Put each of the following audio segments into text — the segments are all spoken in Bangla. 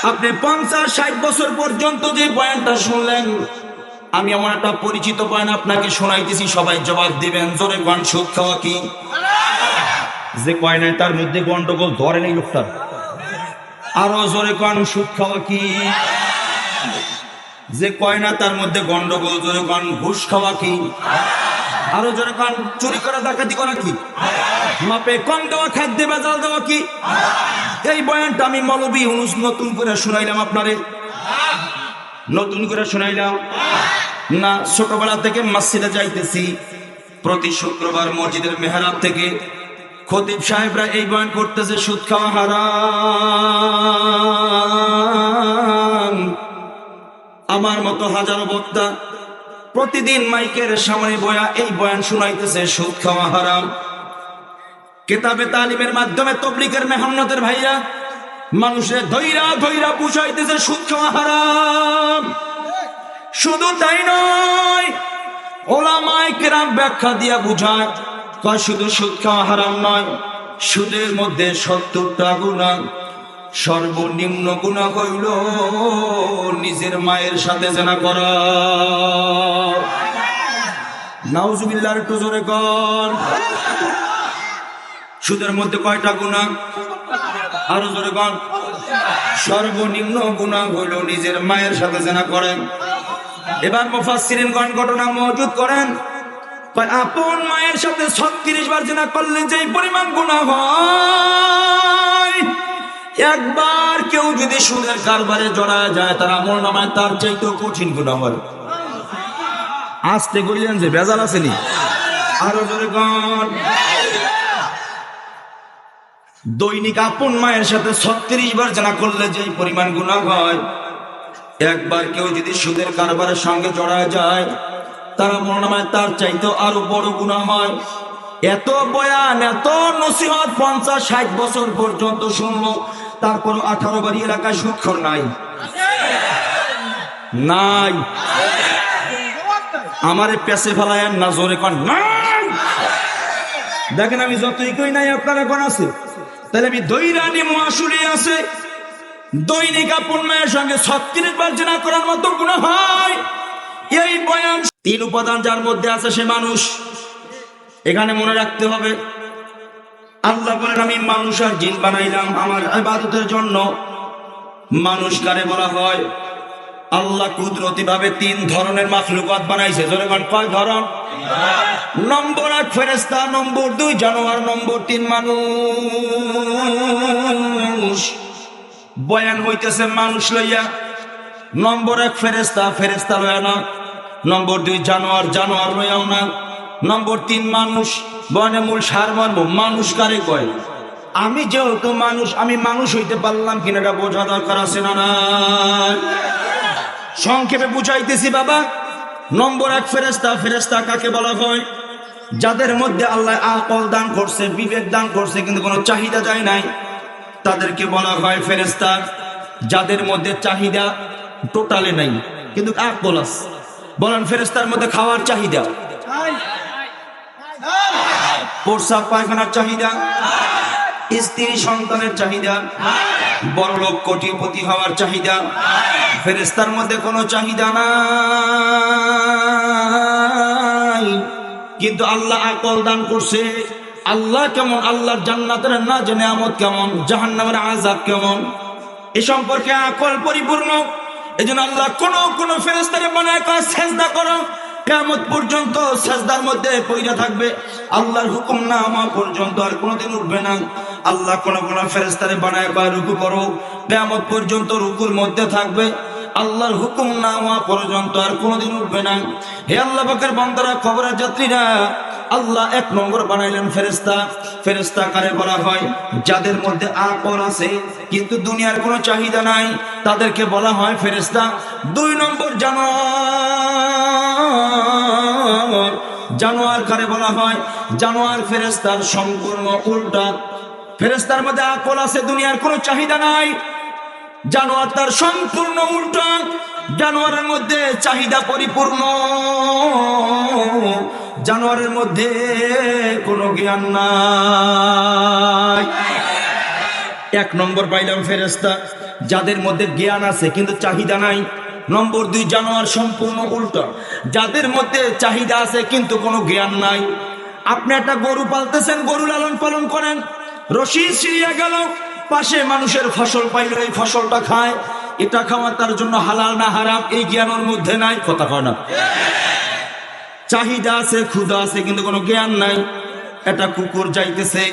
আপনি 50-60 বছর পর্যন্ত যে বয়ানটা শুনলেন, আমি আমার একটা পরিচিত বয়ান আপনাকে শোনাইতেছি, সবাই জবাব দিবেন। জোরে গান সুদ খাওয়া কি? যে কয় নাই তার মধ্যে গন্ডগোল ধরে নেই লোকটার। আরো জোরে গান সুদ খাওয়া কি? যে কয় না তার মধ্যে গন্ডগোল। জোরে গান ঘুষ খাওয়া কি? আরো জোরে গান চুরি করা ডাকাতি করা কি? মাপে কম দেওয়া, খাদ্যে ভেজাল দেওয়া কি? এই বয়ানটা আমি মৌলভী ইউনূস নতুন করে শুনাইলাম আপনারে, নতুন করে শুনাইলাম না। ছোটবেলা থেকে মসজিদে যাইতেছি, প্রতি শুক্রবার মসজিদের মেহরাব থেকে খতিব সাহেবরা এই বয়ান করতেছে, সুদ খাওয়া হারাম। আমার মতো হাজারো বক্তা প্রতিদিন মাইকের সামনে বয়া এই বয়ান শুনাইতেছে, সুদ খাওয়া হারাম। কিতাবে তালিমের মাধ্যমে তবলিগের মেহনতের ভাইরা মানুষের ধৈরা ধৈরা বুঝাইতেছে সুদ খাওয়া হারাম। শুধু তাই নয়, ওলামায়ে কেরাম ব্যাখ্যা দিয়া বুঝায়, কয় শুধু সুদ খাওয়া হারাম নয়, সুদের মধ্যে 70টা গুনাহ। সর্বনিম্ন গুনাহ হইল নিজের মায়ের সাথে জিনা করা। নাউজুবিল্লাহ, একটু জোরে কর। সুদের মধ্যে কয়টা গুনাহ? আরো জোরে কর। সর্বনিম্ন গুনাহ হইল নিজের মায়ের সাথে জিনা করেন। এবার মুফাসসিরিনগণ ঘটনা মওজুদ করেন, আপন মায়ের সাথে 36 বার জিনা করলে যে পরিমাণ গুনাহ হয়, একবার কেউ যদি সুদের কারবারে জড়ায় যায়, তার আমলনামায় তার চাইতেও কঠিন গুনাহ হয়। আস্তে করিলেন যে বেজাল আসেনি। আরো জোরে গান। দৈনিক আপন মায়ের সাথে 36 বার জিনা করলে যে পরিমাণ গুনাহ হয়, একবার কেউ যদি সুদের কারবারের সঙ্গে জড়ায় যায়, তার আমলনামায় তার চাইতেও আরো বড় গুনাহ হয়। এত বয়ান, এত নসিহত 50-60 বছর পর্যন্ত শুনলো, তারপর 18 বাড়ি এলাকায় সুদখোর নাই নাই। আমারে পেছে ফেলায়েন না, জোরে কন নাই। দেখেন আমি যতই কই নাই, আপনারা কোন আছে? তাহলে আমি দৈরানি মুআশুলি আছে, দৈনিক আপন মায়ের সঙ্গে 36 বার জিনা করার মতো গুনাহ হয়। এই বয়ান 3 উপাদান যার মধ্যে আছে সে মানুষ। এখানে মনে রাখতে হবে, আল্লাহ বলেন আমি মানুষ আর জিন বানাইলাম আমার ইবাদতের জন্য। মানুষ কারে বলা হয়? আল্লাহ কুদরতি ভাবে 3 ধরনের মাখলুকাত বানাইছে। জোরে বলেন কয় ধরন? নম্বর 1 ফেরেশতা, নম্বর 2 জানোয়ার, নম্বর 3 মানুষ। বয়ান হইতেছে মানুষ লইয়া। নম্বর 1 ফেরেশতা, ফেরেশতা লইয়া না। নম্বর 2 জানোয়ার, জানোয়ার লইয়াও না। নম্বর 3 মানুষ। বয়ানে মূল সারমর্ম, মানুষ কারে কয়? আমি যেহেতু মানুষ, আমি মানুষ হইতে পারলাম কিনা এটা বোঝা দরকার আছে না? সংক্ষেপে বুঝাইতেছি বাবা। নম্বর 1 ফেরেশতা। ফেরেশতা কাকে বলা হয়? যাদের মধ্যে আল্লাহ আকল দান করছে, বিবেক দান করছে, কিন্তু কোনো চাহিদা যায় নাই, তাদেরকে বলা হয় ফেরেশতা। যাদের মধ্যে চাহিদা টোটালি নাই কিন্তু আকল আছে, বলেন ফেরেশতার মধ্যে খাওয়ার চাহিদা, প্রস্রাব পায়খানার চাহিদা, স্ত্রী সন্তানের চাহিদা, বড়লোক কোটিপতি হওয়ার চাহিদা। ফেরেশতার মধ্যে কোনো চাহিদা নাই, কিন্তু আল্লাহ আকল দান করছে। আল্লাহ কেমন, আল্লাহর জান্নাতের নাজ নেয়ামত কেমন, জাহান্নামের আযাব কেমন, এ সম্পর্কে আকল পরিপূর্ণ। এজন্য আল্লাহ কোন ফেরেশতারে বানায় কয় সেজদা করো, কিয়ামত পর্যন্ত সেজদার মধ্যে পইরা থাকবে, আল্লাহর হুকুম না হওয়া পর্যন্ত আর কোনোদিন উঠবে না। আল্লাহ কোন ফেরেশতারে বানায় কয় রুকু করো, কিয়ামত পর্যন্ত রুকুর মধ্যে থাকবে, আল্লাহর হুকুম না হওয়া পর্যন্ত আর কোনোদিন উঠবে না। হে আল্লাহ পাকের বান্দারা, খবরের যাত্রীরা, আল্লাহ 1 নম্বর বানাইলেন ফেরেশতা। ফেরেশতা কারে বলা হয়? যাদের মধ্যে আকল আছে কিন্তু দুনিয়ার কোনো চাহিদা নাই, তাদেরকে বলা হয় ফেরেশতা। 2 নম্বর জানোয়ার। জানোয়ার কারে বলা হয়? জানোয়ার ফেরেশতার সম্পূর্ণ উল্টা। ফেরেশতার মধ্যে আকল আছে, দুনিয়ার কোনো চাহিদা নাই, জানোয়ার তার সম্পূর্ণ উল্টা। জানোয়ারের মধ্যে চাহিদা পরিপূর্ণ, জানোয়ারের মধ্যে কোনো জ্ঞান নাই। এক নম্বর পাইলাম ফেরেশতা যাদের মধ্যে জ্ঞান আছে কিন্তু চাহিদা নাই। নম্বর 2 জানোয়ার সম্পূর্ণ উল্টো, যাদের মধ্যে চাহিদা আছে কিন্তু কোনো জ্ঞান নাই। আপনি একটা গরু পালতেছেন, গরু লালন পালন করেন, রশি ছিঁড়িয়া গেল, পাশে মানুষের ফসল পাইল, এই ফসলটা খায়, এটা খাওয়া তার জন্য হালাল না হারাম এই জ্ঞানের মধ্যে নাই। কথা কয় না? চাহিদা আছে, ক্ষুধা আছে কিন্তু কোনো জ্ঞান নাই। এটা কুকুর যাইতেছে,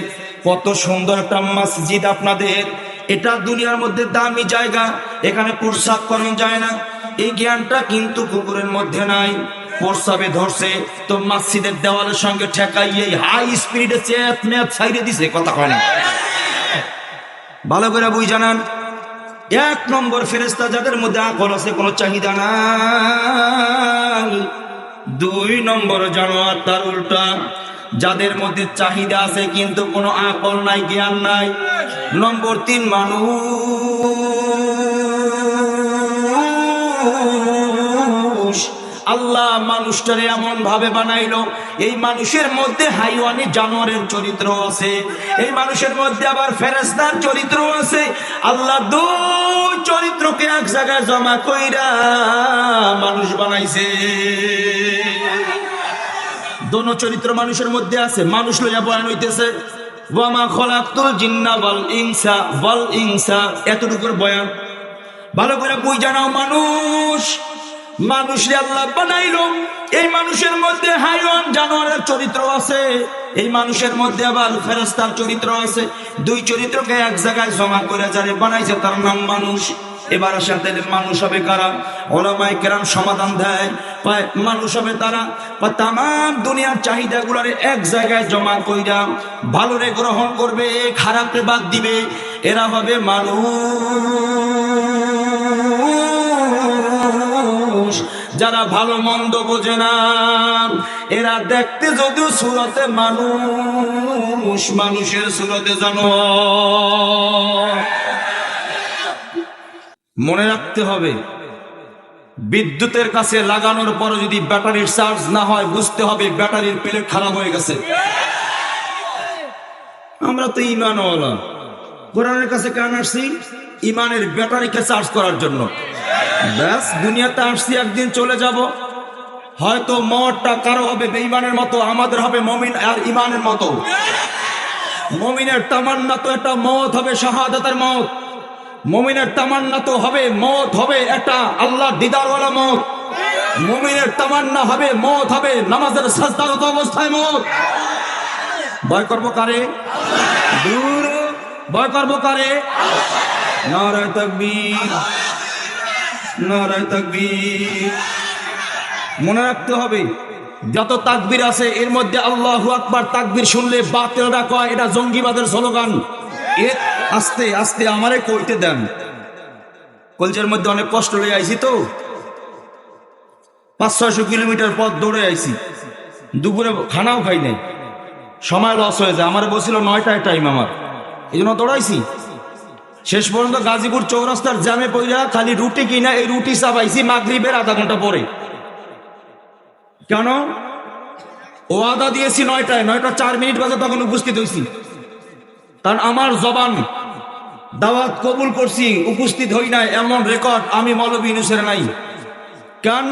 কত সুন্দর একটা মসজিদ আপনাদের, এটা দুনিয়ার মধ্যে দামি জায়গা, এখানে প্রস্রাব করানো যায় না, এই জ্ঞানটা কিন্তু কুকুরের মধ্যে নাই। প্রস্রাবে ধরছে তো মসজিদের দেওয়ালের সঙ্গে ঠেকাইয়ে হাই স্পিডে চেত মেত ছাইড়ে দিছে। কথা কয় না? ভালো করে বুঝ জানান। এক নম্বর ফেরেশতা যাদের মধ্যে আকল আছে, কোনো চাহিদা নাই। 2 নম্বর জানোয়ার তার উল্টা, যাদের মধ্যে চাহিদা আছে কিন্তু কোনো আকল নাই, জ্ঞান নাই। নম্বর 3 মানুষ। আল্লাহ মানুষটারে এমন ভাবে বানাইলো, এই মানুষের মধ্যে হাইওয়ানি জানোয়ারের চরিত্র আছে, এই মানুষের মধ্যে আবার ফেরেশতার চরিত্র আছে। আল্লাহ 2 চরিত্রকে এক জায়গায় জমা কইরা মানুষ বানাইছে। দোনো চরিত্র মানুষের মধ্যে আছে। মানুষ লইয়া বয়ান হইতেছে ওয়ামা খলাকতুল জিন্না ওয়াল ইনসা, এতটুকুর বয়ান। ভালো করে বুঝ জানাও, মানুষরে আল্লাহ বানাইলো, এই মানুষের মধ্যে হাইওয়ান জানোয়ারের চরিত্র আছে, এই মানুষের মধ্যে আবার ফেরেশতার চরিত্র আছে। 2 চরিত্রকে এক জায়গায় জমা করে যারে বানাইছে তার নাম মানুষ। এবার সাথে মানুষ হবে কারা? ওলামায়ে কেরাম সমাধান দেয়, মানুষ হবে তারা তাম দুনিয়ার চাহিদাগুলোরে এক জায়গায় জমা কইরা ভালোরে গ্রহণ করবে, খারাপে বাদ দিবে, এরা হবে মানুষ। যারা ভালো মন্দ বোঝে না, এরা দেখতে যদিও সুরতে মানুষ, মানুষের সুরতে জানোয়ার। মনে রাখতে হবে, বিদ্যুতের কাছে লাগানোর পর যদি ব্যাটারির চার্জ না হয়, বুঝতে হবে ব্যাটারির প্লেট খারাপ হয়ে গেছে। আমরা তো ঈমানওয়ালা, কোরআনের কাছে কেন আসছি? ঈমানের ব্যাটারিকে চার্জ করার জন্য। ব্যাস, দুনিয়াতে আসছি, একদিন চলে যাব। হয়তো মওতটা কারো হবে বেঈমানের মতো, আমাদের হবে মুমিন আর ঈমানের মতো। মুমিনের তামান্না তো একটা মওত হবে শাহাদাতের মওত, মুমিনের তামান্না তো হবে মওত হবে একটা আল্লাহর দিদারওয়ালা মওত, মুমিনের তামান্না হবে মওত হবে নামাজের সাজদারত অবস্থায় মওত। ভয় করবো কারে? দূর, ভয় করবো কারে? নারায়ে তাকবীর, নারায়ে তাকবীর। মনে রাখতে হবে, যত তাকবীর আছে এর মধ্যে আল্লাহু আকবার তাকবীর শুনলে বাতিলরা কয় এটা জঙ্গিবাদের স্লোগান। আস্তে আস্তে আমারে কইতে দেন, কলজের মধ্যে অনেক কষ্ট লয়ে আইছি তো, 500-600 কিলোমিটার পথ দৌড়ে আইছি, দুপুরে খানাও খাই নাই, সময় লস হয়ে যায়। আমার বলছিল 9টায় টাইম আমার, এই জন্য দৌড়াইছি। শেষ পর্যন্ত গাজীপুর চৌরাস্তার জ্যামে পইরা খালি রুটি কিনা এই রুটি চাবাইছি মাগরিবের আধা ঘন্টা পরে। কেন? ওয়াদা দিয়েছি 9টায়, 9টা 4 মিনিট বাজে তখন উপস্থিত হয়েছি। কারণ আমার জবান দাওয়াত কবুল করছি, উপস্থিত হই নাই, এমন রেকর্ড আমি মৌলভী ইউনূসের নাই। কারণ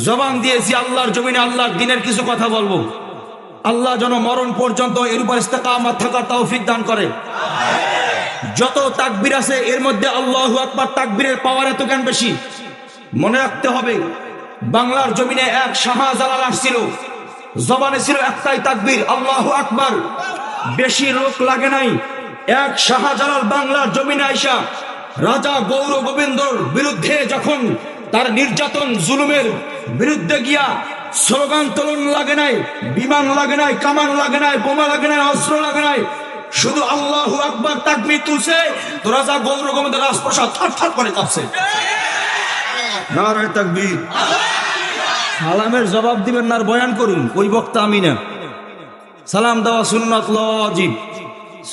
জবান দিয়েছি আল্লাহর জমিনে আল্লাহর দ্বীনের কিছু কথা বলবো। আল্লাহ যেন মরণ পর্যন্ত এর উপর ইস্তেকামত থাকার তৌফিক দান করে। যত তাকবীর আছে এর মধ্যে আল্লাহু আকবার তাকবীরের পাওয়ার এত কেন বেশি? মনে রাখতে হবে, বাংলার জমিনে এক শাহজালাল আসছিল, জবানে ছিল একটাই তাকবীর আল্লাহু আকবার, বেশি লোক লাগে নাই। এক শাহজালাল বাংলার জমিনে আইসা রাজা গৌর গোবিন্দর বিরুদ্ধে যখন তার নির্যাতন জুলুমের বিরুদ্ধে গিয়া স্লোগান তোলন লাগে নাই, বিমান লাগে নাই, কামান লাগে নাই, বোমা লাগে নাই, অস্ত্র লাগে নাই, শুধু আল্লাহু আকবার তাকবীর তুলছে, তো রাজা গৌর গোবিন্দের রাজপ্রাসাদ থারথার করে কাঁপছে। নারায়ে তাকবীর। সালামের জবাব দিবেন না, বয়ান করুন, ওই বক্তা আমি না। সালাম দেওয়া সুন্নাত, ওয়াজিব।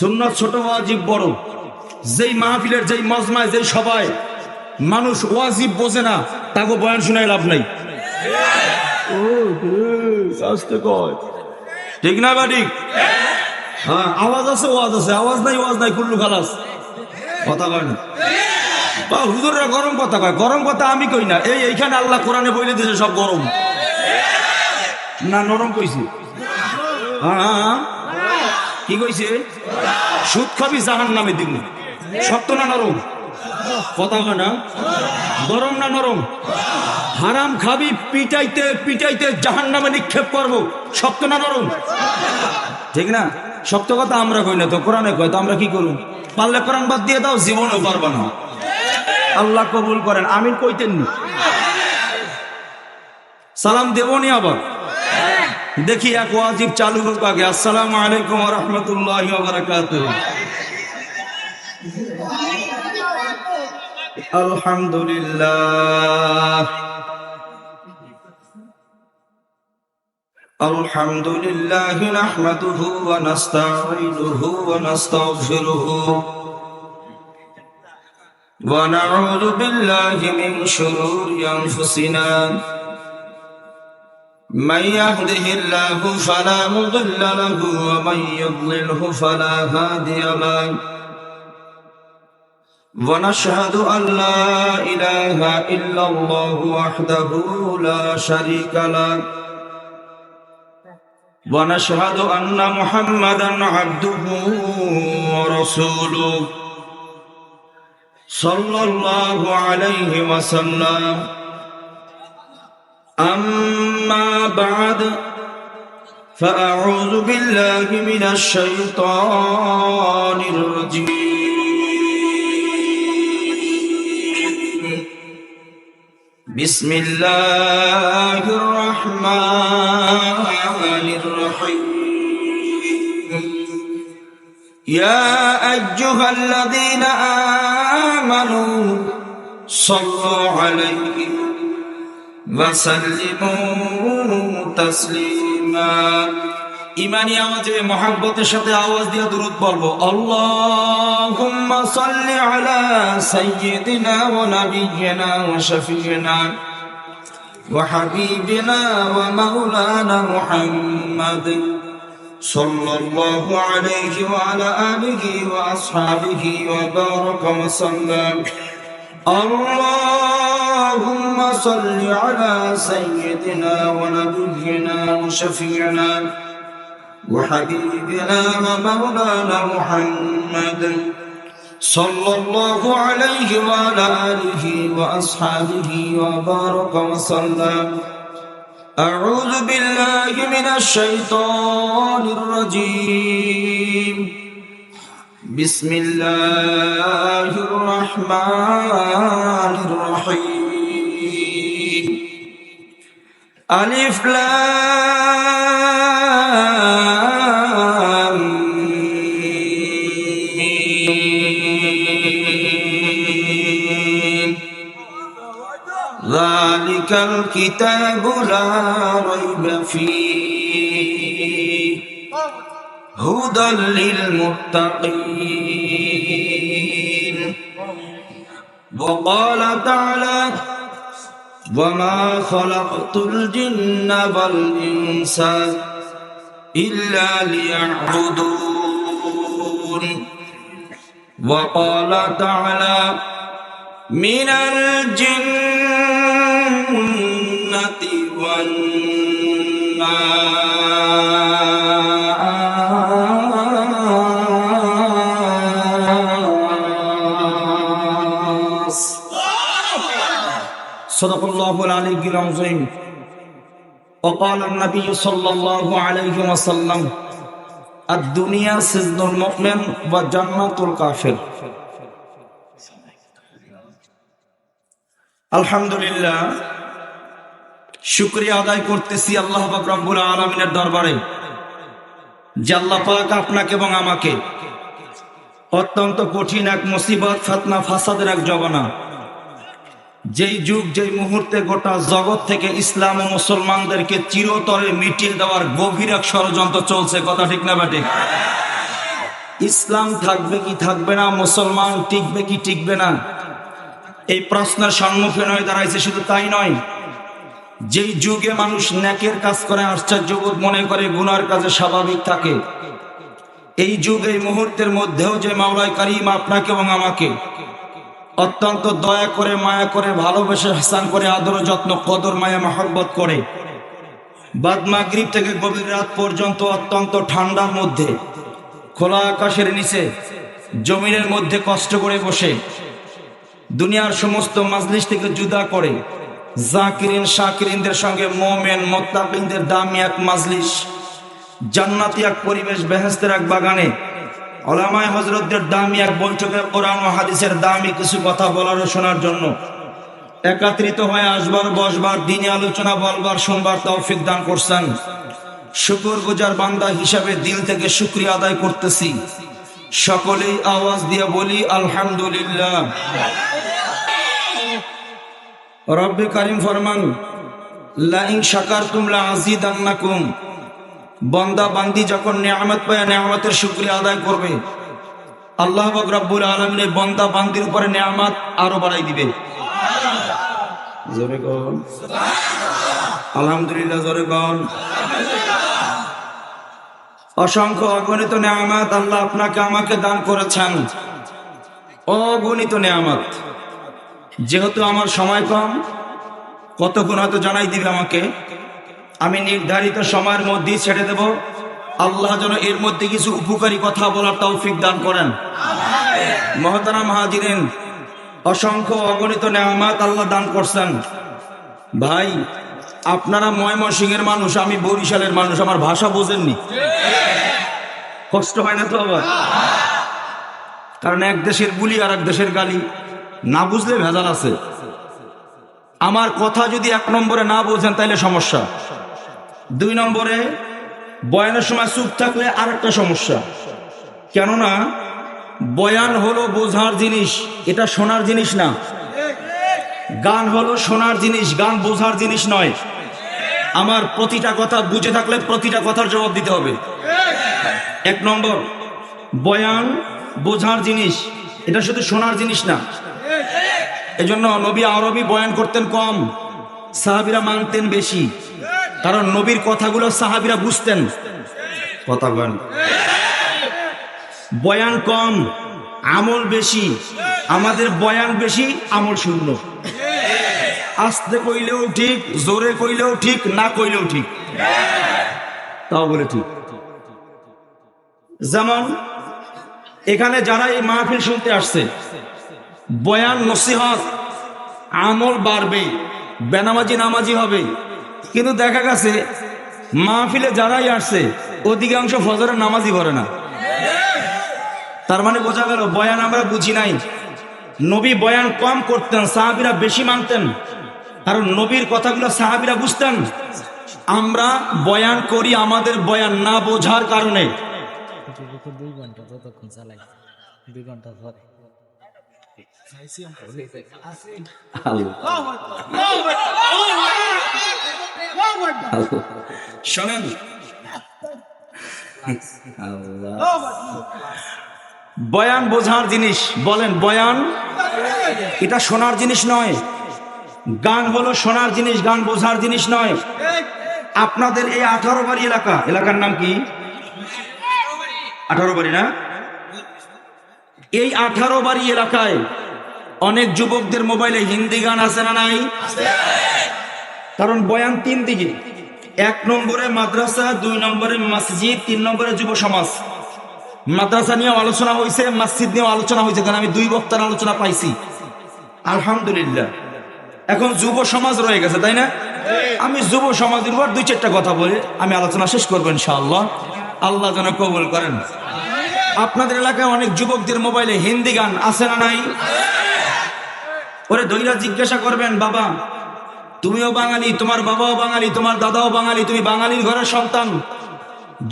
সুন্নাত ছোট, ওয়াজিব বড়। যেই মাহফিলের, যেই মজমায়, যেই সভায় মানুষ ওয়াজিব বোঝে না, তাকে বয়ান শুনাই লাভ নাই। ঠিক না বা ঠিক? হ্যাঁ, আওয়াজ আছে, ওয়াজ আছে, আওয়াজ নাই, ওয়াজ নাই, কুল্লু খালাস। কথা কয় না বা হুজুররা গরম কথা কয়, গরম কথা আমি কই না, এইখানে আল্লাহ কোরআনে বলে দিয়েছে সব গরম না নরম কইছে। হ্যাঁ কি কইছে? সুদ খাবি জাহান্নামে দিব, শক্ত না নরম? কথা কয় না, গরম না নরম? হারাম খাবি, পিটাইতে পিটাইতে জাহান্নামে নিক্ষেপ করবো, শক্ত না নরম? ঠিক না? শক্ত কথা আমরা কই না তো, কোরআনে কয়, তো আমরা কি করব? পারলে কোরআন বাদ দিয়ে দাও, জীবনও পারবা না। আল্লাহ কবুল করেন, আমিন কইতেন নি? সালাম দেবনি আবার? দেখি এক ওয়াজিব চালু হোক আগে। আসসালামু আলাইকুম ওয়া রাহমাতুল্লাহি ওয়া বারাকাতুহু। আলহামদুলিল্লাহ আলহামদুলিল্লাহ নাহমাদুহু ওয়া নাস্তাঈনুহু ওয়া নাস্তাগফিরুহু ওয়া নাউযু বিল্লাহি মিন শুরুরি আনফুসিনা من يهده الله فلا مضل له ومن يضلله فلا هادي له ونشهد أن لا إله إلا الله وحده لا شريك له ونشهد أن محمدا عبده ورسوله صلى الله عليه وسلم أما بعد فأعوذ بالله من الشيطان الرجيم بسم الله الرحمن الرحيم يا أيها الذين آمنوا صلوا عليه وسلموا تسليما ইমানি আওয়াজে মহব্বতের সাথে আওয়াজ দিয়ে দুরূদ পড়বো। আল্লাহুম্মা সাল্লি আলা সাইয়্যিদিনা ওয়া নাবিয়্যিনা ওয়া শাফিয়িনা ওয়া হাবিবিনা ওয়া মাওলানা মুহাম্মাদ সাল্লাল্লাহু আলাইহি ওয়া আলা আলিহি ওয়া আসহাবিহি ওয়া বারাকা ওয়া সাল্লাম। اللهم صل على سيدنا ونبينا وشفيعنا وحبيبنا ومولانا محمد صلى الله عليه وعلى آله وأصحابه وبارك وسلم. أعوذ بالله من الشيطان الرجيم بسم الله الرحمن الرحيم ألف لام ميم ذلك الكتاب لا ريب فيه هدى للمتقين. وقال تعالى وما خلقت الجن والإنس إلا ليعبدون. وقال تعالى من الجنة والناس. صدق الله العلي العظيم. وقال النبي صلى الله عليه وسلم الدنيا سجن المؤمن وجنة الكافر. আলহামদুলিল্লাহ, শুকরিয়া আদায় করতেছি আল্লাহ পাক রব্বুল আলামিনের দরবারে যে আল্লাহ পাক আপনাকে এবং আমাকে অত্যন্ত কঠিন এক মুসিবত, ফিতনা, ফাসাদের এক জমানা, যেই যুগ যেই মুহূর্তে গোটা জগৎ থেকে ইসলাম ও মুসলমানদেরকে চিরতরে মিটিয়ে দেওয়ার গভীর এক ষড়যন্ত্র চলছে। কথা ঠিক না বেঠিক? ইসলাম থাকবে কি থাকবে না, মুসলমান টিকবে কি টিকবে না, এই প্রশ্নের সম্মুখীন হয়ে দাঁড়াইছে। শুধু তাই নয়, যেই যুগে মানুষ নেকের কাজ করে আশ্চর্যবোধ মনে করে, গুনার কাজে স্বাভাবিক থাকে, এই যুগ এই মুহূর্তের মধ্যেও যে মাওলাই কারীম আপনাকে এবং আমাকে অত্যন্ত দয়া করে, মায়া করে, ভালোবেসে, হাসান করে, আদর যত্ন, কদর, মায়া, মহব্বত করে বাদ মাগরিব থেকে গভীর রাত পর্যন্ত অত্যন্ত ঠান্ডার মধ্যে খোলা আকাশের নিচে জমিনের মধ্যে কষ্ট করে বসে দুনিয়ার সমস্ত মাজলিস থেকে জুদা করে জাকিরিন শাকিরিনদের সঙ্গে মুমিন মুত্তাকিনদের দামি এক মাজলিস, জান্নাতি এক পরিবেশ, বেহেশতের এক বাগানে উলামায়ে হযরতদের দামি এক বৈঠকে কোরআন ও হাদিসের দামি কিছু কথা বলার ও শোনার জন্য একত্রিত হয়ে আসবার, বসবার, দিনে আলোচনা বলবার, শুনবার তৌফিক দান করছেন। শুকরগুজার বান্দা হিসাবে দিল থেকে শুকরিয়া আদায় করতেছি। সকলেই আওয়াজ দিয়ে বলি আলহামদুলিল্লাহ। রব্বে কারীম ফরমান, লা ইন শাকারতুম লা আযীদান্নাকুম। বান্দা বান্দি যখন নিয়ামত পায় নিয়ামতের শুকরিয়া আদায় করবে, আল্লাহ পাক রব্বুল আলামিন এই বান্দা বান্দির উপরে নিয়ামত আরো বাড়াই দিবে। জোরে কোন সুবহানাল্লাহ, আলহামদুলিল্লাহ, জোরে কোন। অসংখ্য অগণিত নিয়ামত আল্লাহ আপনাকে আমাকে দান করেছেন, অগণিত নিয়ামত। যেহেতু আমার সময় কম, কতক্ষণ হয়তো জানাই দিবে আমাকে, আমি নির্ধারিত সময়ের মধ্যেই ছেড়ে দেব। আল্লাহ যেন এর মধ্যে কিছু উপকারী কথা বলার তৌফিক দান করেন। মুহতারাম হাজিরিন, অসংখ্য অগণিত নিয়ামত আল্লাহ দান করছেন। ভাই, আপনারা ময়মনসিংহের মানুষ, আমি বরিশালের মানুষ, আমার ভাষা বোঝেননি, কষ্ট হয় না তো আবার? কারণ এক দেশের বুলি আর এক দেশের গালি, না বুঝলে ভেজাল আছে। আমার কথা যদি এক নম্বরে না বোঝেন তাইলে সমস্যা, দুই নম্বরে বয়ানের সময় চুপ থাকলে আরেকটা সমস্যা। কেননা বয়ান হলো বোঝার জিনিস, এটা শোনার জিনিস না। গান হলো শোনার জিনিস, গান বোঝার জিনিস নয়। আমার প্রতিটা কথা বুঝে থাকলে প্রতিটা কথার জবাব দিতে হবে। এক নম্বর, বয়ান বোঝার জিনিস, এটা শুধু শোনার জিনিস না। এজন্য নবী আরবি বয়ান করতেন কম, সাহাবীরা মানতেন বেশি, কারণ নবীর কথাগুলো সাহাবীরা বুঝতেন। কথা বলেন, বয়ান কম, আমল বেশি। আমাদের বয়ান বেশি, আমল শূন্য। আস্তে কইলেও ঠিক, জোরে কইলেও ঠিক, না কইলেও ঠিক, তাও বলে ঠিক। যেমন এখানে যারা এই মাহফিল শুনতে আসছে, বয়ান নসিহত, আমল বাড়বে, বেনামাজি নামাজি হবে। কিন্তু দেখা গেছে মাহফিলে যারাই আসছে অধিকাংশ ফজরের নামাজই পড়ে না। তার মানে বোঝা গেল বয়ান আমরা বুঝি নাই। নবী বয়ান কম করতেন, সাহাবীরা বেশি মানতেন, কারণ নবীর কথাগুলো সাহাবীরা বুঝতেন। আমরা বয়ান করি আমাদের বয়ান না বোঝার কারণে। 2 ঘন্টা যতক্ষণ চালাই, 2 ঘন্টা পরে শোনেন, বয়ান বোঝার জিনিস। বলেন, বয়ান এটা শোনার জিনিস নয়। গান হলো শোনার জিনিস, গান বোঝার জিনিস নয়। আপনাদের এই 18 বাড়ি এলাকার নাম কি? 18 বাড়ি না? এই 18 বাড়ি এলাকায় অনেক যুবকদের মোবাইলে হিন্দি গান আছে না নাই? কারণ বয়ান 3 দিকে, 1 নম্বরে মাদ্রাসা, 2 নম্বরে মসজিদ, 3 নম্বরে যুব সমাজ। মাদ্রাসা নিয়েও আলোচনা হয়েছে, মসজিদ নিয়েও আলোচনা হয়েছে, কারণ আমি 2 বক্তার আলোচনা পাইছি, আলহামদুলিল্লাহ। এখন যুব সমাজ রয়ে গেছে, তাই না? আমি যুব সমাজের উপর 2-4টা কথা বলে আমি আলোচনা শেষ করবো ইনশাআল্লাহ। আল্লাহ যেন কবুল করেন। আপনাদের এলাকায় অনেক যুবকদের মোবাইলে হিন্দি গান আছে না নাই? ওরে দইরা জিজ্ঞাসা করবেন, বাবা তুমিও বাঙালি, তোমার বাবাও বাঙালি, তোমার দাদাও বাঙালি, তুমি বাঙালির ঘরের সন্তান,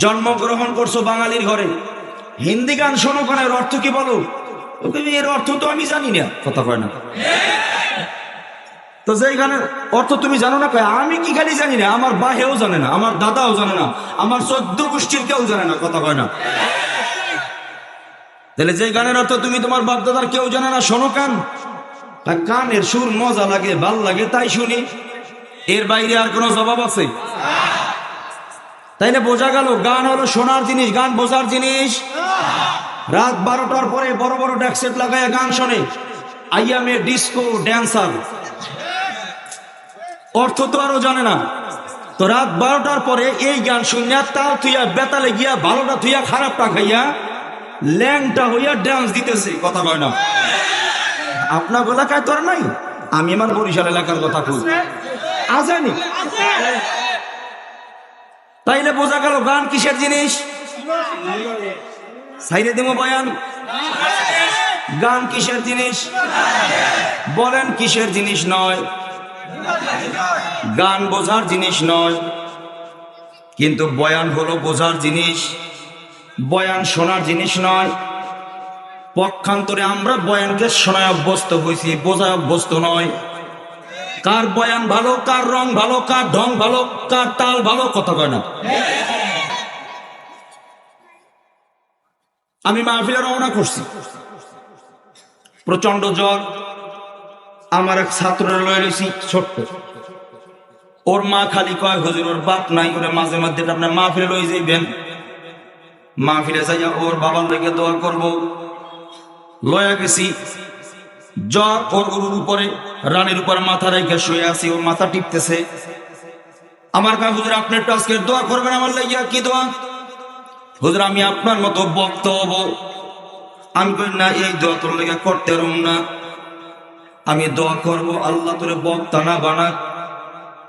জন্মগ্রহণ করছো বাঙালির ঘরে, হিন্দি গান শোনো কেন? এর অর্থ কি বলো? এর অর্থ তো আমি জানি না। কথা কয় না তো, যে গানের অর্থ তুমি জানো না? কয় আমি কি খালি জানি না, আমার বাহেও জানে না, আমার দাদাও জানে না, আমার 14 গোষ্ঠীর কেউ জানে না। কথা কয় না? তাহলে যে গানের অর্থ তুমি তোমার বাপ দাদার কেউ জানে না, শোনো কেন? কানের সুর মজা লাগে, ভাল লাগে, তাই শুনি। এর বাইরে আর কোনো জবাব আছে? তাইলে বোঝা গেল গান হলো শোনার জিনিস, গান বোঝার জিনিস। রাত 12টার পরে বড় বড় ড্যাকসেট লাগায় গান শোনে, আইয়ামে ডিস্কো ড্যান্সার, অর্থ তো আরো জানে না। তো রাত 12টার পরে এই গান শুনিয়া তাল থুইয়া বেতালে গিয়া ভালোটা থুইয়া খারাপটা খাইয়া ল্যাংটা হইয়া ড্যান্স দিতেছে। কথা কয় না? আপনার এলাকায় তো আর নাই, আমি আমার বরিশাল এলাকার কথা কই, আজানি। তাইলে বোঝা গেল গান কিসের জিনিস। সাইরে দেবো বয়ান, গান কিসের জিনিস বলেন? কিসের জিনিস নয়? গান বোঝার জিনিস নয়, কিন্তু বয়ান হলো বোঝার জিনিস, বয়ান শোনার জিনিস নয়। পক্ষান্তরে আমরা বয়ানকে শোনায় অভ্যস্ত হয়েছি, বোঝায় অভ্যস্ত নয়। কার বয়ান ভালো, কার রং ভালো, কার ঢং ভালো, কার তাল ভালো, কথা কয় না। আমি মাহফিলে রওনা করছি, প্রচন্ড জ্বর। আমার এক ছাত্রের লয়ে রয়েছি ছোট্ট, ওর মা খালি কয় হুজুর ওর বাপ নাই, ওরে মাঝে মধ্যে আপনার মাহফিলে লয়ে যাইবেন। মাহফিলে যাইয়া ওর বাবার লেগে দোয়া করব। লয়া গেছি, জ্বর ওর গরুর উপরে, রানীর উপরে মাথা রেখে শুয়ে আছি, ওর মাথা টিপতেছে। আমার কাছে হুজুর আপনি একটু আজকে দোয়া করবেন আমার লাগিয়া। কি দোয়া? হুজুর আমি আপনার মতো বক্তা হব। আমি কই না, এই দোয়া তোর লেগে করতে পারব না। আমি দোয়া করব আল্লাহ তোরে বক্তা না বানাক,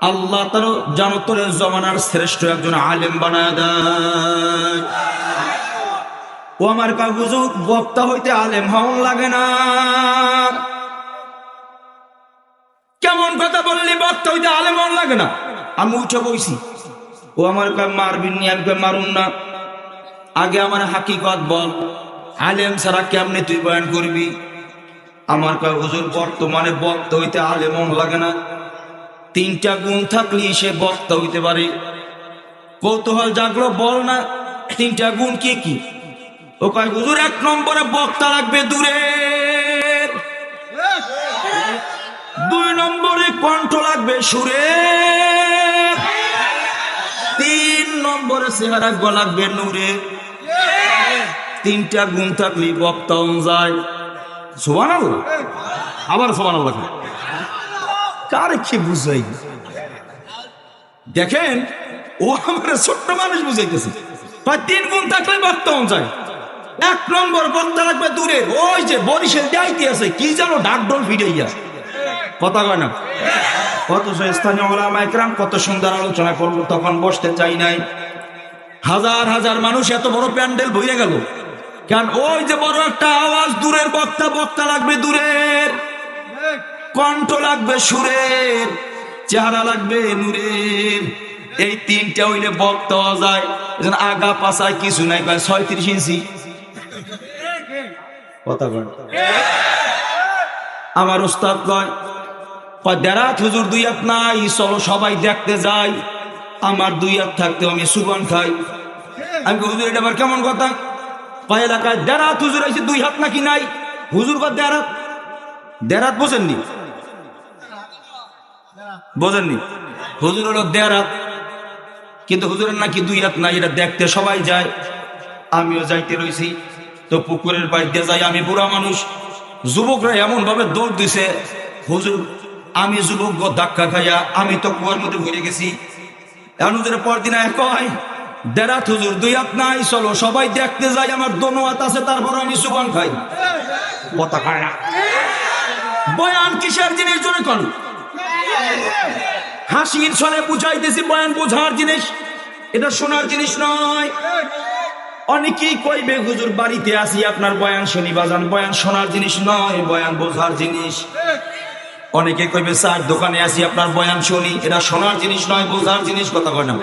আল্লাহ তার জানো তোরে জমানার শ্রেষ্ঠ একজন আলেম বানায় দেয়। ও আমার কা হুজুর বক্তা হইতে আলেম হওন লাগে না। কেমন কথা বললি, বক্তা হইতে আলেম হওন লাগে না? আমি উঠে বইছি। ও আমার কা মারবিন নি? আমি মারুন না। আগে আমার হাকিকত বল, আলেম ছাড়া কেমনে তুই বয়ান করবি? আমার কা হুজুর বর্তমানে বক্তা হইতে আলেম হওন লাগে না, 3টা গুণ থাকলে সে বক্তা হইতে পারে। কৌতূহল জাগলো, বল না 3টা গুণ কি কি? ও কয় হুজুর 1 নম্বরে বক্তা লাগবে দূরে, 2 নম্বরে কণ্ঠ লাগবে সুরে, 3 নম্বরে চেহারা লাগবে নূরে। 3টা গুণ থাকলে বক্তা যায়। সুবহানাল্লাহ, আবার সুবহানাল্লাহ। কারে কি বুঝাই? দেখেন ও আমার ছোট্ট মানুষ বুঝাইতেছে, 3 গুণ থাকলে বক্তা যায়। 1 নম্বর বক্তা লাগবে দূরে, ওই যে বরিশাল যাইতে আছে কি জানো ডাকডোল ফিরাইয়া, কথা কয় না? কত স্থানীয় ওলামা একরাম কত সুন্দর আলোচনা করলো, তখন বসতে চাই নাই। হাজার হাজার মানুষ, এত বড় প্যান্ডেল ভরে গেল কেন? ওই যে বড় একটা আওয়াজ, দূরের বক্তা, বক্তা লাগবে দূরের, কণ্ঠ লাগবে সুরের, চেহারা লাগবে নূরের। এই 3টা হইলে বক্তা যায়। আগা পাছায় কিছু নাই, 36 ইঞ্চি, কথা কয়। আমার উস্তাদ কয় দেরাত হুজুর 2 হাত নাই, চলো সবাই দেখতে যাই। আমার 2 হাত থাকতে আমি সুবান খাই। আমি হুজুর এটা আবার কেমন কথা? কয় এলাকায় দেরাত হুজুর আইছে 2 হাত নাকি নাই? হুজুর কয় দেরাত, দেরাত বোঝেননি? বোঝেননি? হুজুর হলো দেরাত, কিন্তু হুজুরের নাকি 2 হাত নাই, এটা দেখতে সবাই যায়। আমিও যাইতে রয়েছি। তো পুকুরের বাইরে যাই, আমি বুড়া মানুষ, যুবকরা এমন ভাবে দৌড় দিছে, হুজুর আমি যুবক ধাক্কা খাইয়া আমি তো কুয়ার মধ্যে ঘুরে গেছি। এখন হুজুরের পরদিন কয় দেরাত হুজুর 2 হাত নাই, চলো সবাই দেখতে যাই। আমার 2 হাত আছে, তারপর আমি সুবান খাই, কথা খায় না। বয়ান কিসের জিনিস জন্য কোন? হাসির ছলে বুঝাইতেছি, বয়ান বোঝার জিনিস, এটা শোনার জিনিস নয়। অনেকেই কইবে হুজুর বাড়িতে আসি আপনার বয়ান শুনি, বাজান বয়ান শোনার জিনিস নয়, বয়ান বোঝার জিনিস। অনেকে কইবে স্যার দোকানে আসি আপনার বয়ান শুনি, এটা শোনার জিনিস নয়, বোঝার জিনিস, কথা কয় না।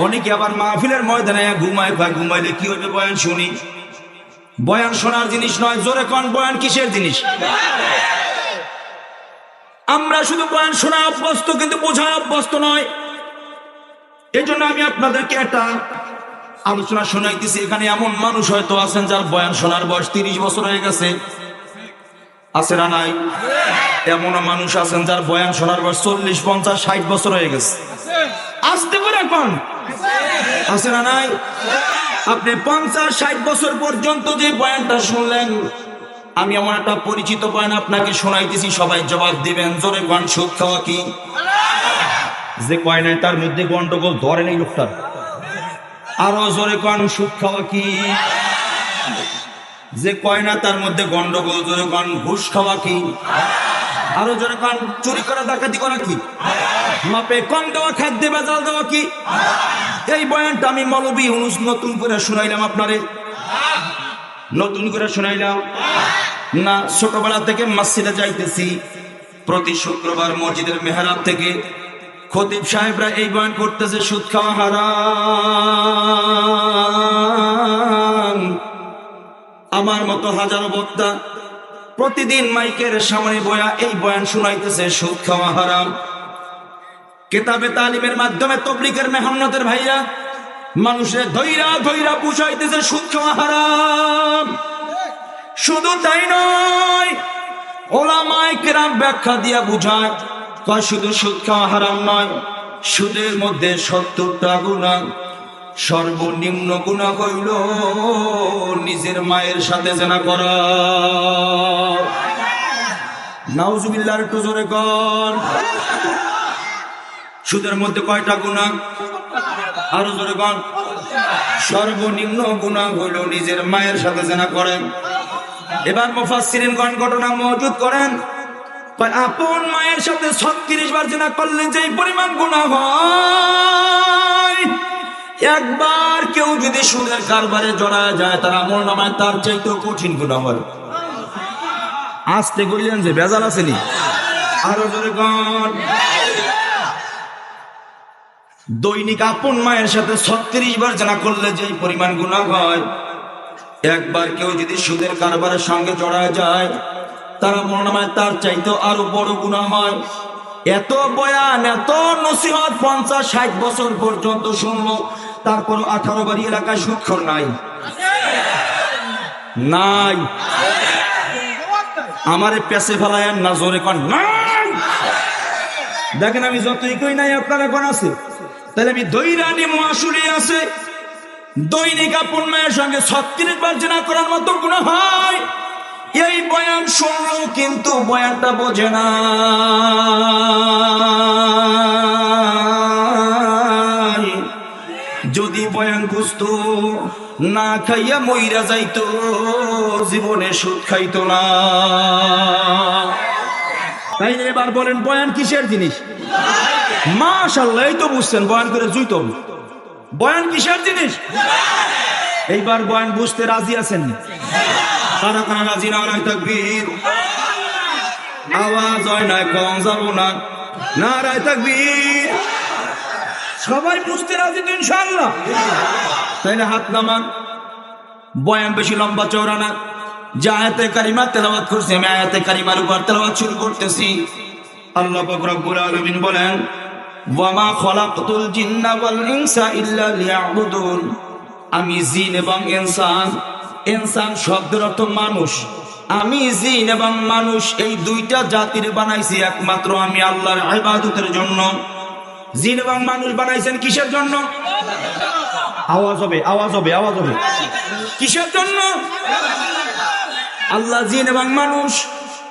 অনেকে আবার মাহফিলের ময়দানে ঘুমায়, ঘুমাইলে কি হইবে? বয়ান শুনি। বয়ান শোনার জিনিস নয়, জোরে কোন বয়ান কিসের জিনিস? আমরা শুধু বয়ান শোনা অভ্যস্ত, কিন্তু বোঝা অভ্যস্ত নয়। এই জন্য আমি আপনাদেরকে একটা আলোচনা শোনাইতেছি। এখানে এমন মানুষ হয়তো আছেন যার বয়ান শোনার বয়স 30 বছর হয়ে গেছে, আছে না নাই? এমন মানুষ আছেন যার বয়ান শোনার বয়স 40, 50, 60 বছর হয়ে গেছে। আসতে পারে এখন আছে না নাই? আপনি 50-60 বছর পর্যন্ত যে বয়ানটা শুনলেন, আমি আমার একটা পরিচিত বয়ান আপনাকে শোনাইতেছি, সবাই জবাব দিবেন। জোরে কোন সুদ খাওয়া কি? যে কয় নাই তার মধ্যে গন্ডগোল ধরে নেই লোকটার। আরো জোরে কোন সুদ খাওয়া কি? যে কয় না তার মধ্যে গন্ডগোল। জোরে কোন ঘুষ খাওয়া কি? আরো জোরে কোন চুরি করা ডাকাতি করা কি? মাপে কম দেওয়া, খাদ্যে ভেজাল দেওয়া কি? এই বয়ানটা আমি মৌলভী ইউনূস নতুন করে শুনাইলাম আপনারে? নতুন করে শুনাইলাম না? ছোটবেলা থেকে মসজিদে যাইতেছি, প্রতি শুক্রবার মসজিদের মেহরাব থেকে খতিব সাহেবরা এই বয়ান করতেছে, সুদ খাওয়া হারাম। আমার মতো হাজারো বক্তা প্রতিদিন মাইকের সামনে বয়া এই বয়ান শুনাইতেছে, সুদ খাওয়া হারাম। কিতাবে তালিমের মাধ্যমে তবলিগের মেহনতের ভাইরা মানুষের ধৈরা ধৈরা বুঝাইতেছে, সুদ খাওয়া হারাম। শুধু তাই নয়, ওলামায়ে কেরাম ব্যাখ্যা দিয়া বুঝায়, কয় শুধু সুদ খাওয়া হারাম নয়, সুদের মধ্যে 70টা গুনাহ। সর্বনিম্ন গুনাহ হইল নিজের মায়ের সাথে জেনা করা। নাউজুবিল্লাহ, একটু জোরে কর। সুদের মধ্যে কয়টা গুনাহ? আরো জোরে কর। সর্বনিম্ন গুনাহ হইল নিজের মায়ের সাথে জেনা করেন। এবার মুফাসসিরিনগণ ঘটনা মওজুদ করেন, আপন মায়ের সাথে 36 বার জিনা করলে যে পরিমাণ গুনাহ হয়, একবার কেউ যদি সুদের কারবারে জড়ায় যায়, তার আমলনামায় তার চাইতেও কঠিন গুনাহ হয়। আস্তে কইলেন যে ভেজাল আসেনি? আরো জোরে কোন। দৈনিক আপন মায়ের সাথে 36 বার জিনা করলে যে পরিমাণ গুনাহ হয়, একবার কেউ যদি সুদের কারবারের সঙ্গে জড়ায় যায়, তার আমলনামায় তার চাইতেও আরো বড় গুনাহ হয়। এত বয়ান, এত নসিহত 50-60 বছর পর্যন্ত শুনলো, তারপর 18 বাড়ি এলাকায় সুদখোর নাই? নাই। আমারে পেছে ফেলায়েন না, জোরে কোন নাই। দেখেন আমি যতই কই নাই, আপনারা কোন আছে? তাহলে আমি দৈরানি মুআশুলি আছে, দৈনিক আপন মায়ের সঙ্গে 36 বার জিনা করার মতো গুনাহ হয়। এই বয়ান শুনলো কিন্তু বয়ানটা বোঝে না। যদি বয়ান বুঝতো, না খাইয়া মইরা যাইতো, জীবনে সুদ খাইতো না। তাই এবার বলেন, বয়ান কিসের জিনিস? মাশাআল্লাহ, এই তো বুঝছেন, বয়ান করে জুইতো। বয়ান কিসের জিনিস? এইবার বয়ান বুঝতে রাজি আছেন? কারা কারা রাজি? নারায়ে তাকবীর। আওয়াজ হয় না, কম যাব না। নারায়ে তাকবীর। সবাই বুঝতে রাজি তো ইনশাআল্লাহ? তাইলে হাত নামান। বয়ান বেশি লম্বা চওড়া না। যে আয়াতে কারিমা তেলাওয়াত করছি, আমি আয়াতে কারিমার উপর তেলাওয়াত শুরু করতেছি। আল্লাহ পাক রব্বুল আলামিন বলেন, ওয়া মা খালাকতুল জিন্না ওয়াল ইনসা ইল্লা লিয়াবুদুন। আমি জিন এবং ইনসান, ইনসান শব্দের অর্থ মানুষ, আমি জিন এবং মানুষ এই দুইটা জাতির বানাইছি একমাত্র আমি আল্লাহর ইবাদতের জন্য। জিন এবং মানুষ বানাইছেন কিসের জন্য? আওয়াজ হবে, আওয়াজ হবে, আওয়াজ হবে। কিসের জন্য? আল্লাহ জিন এবং মানুষ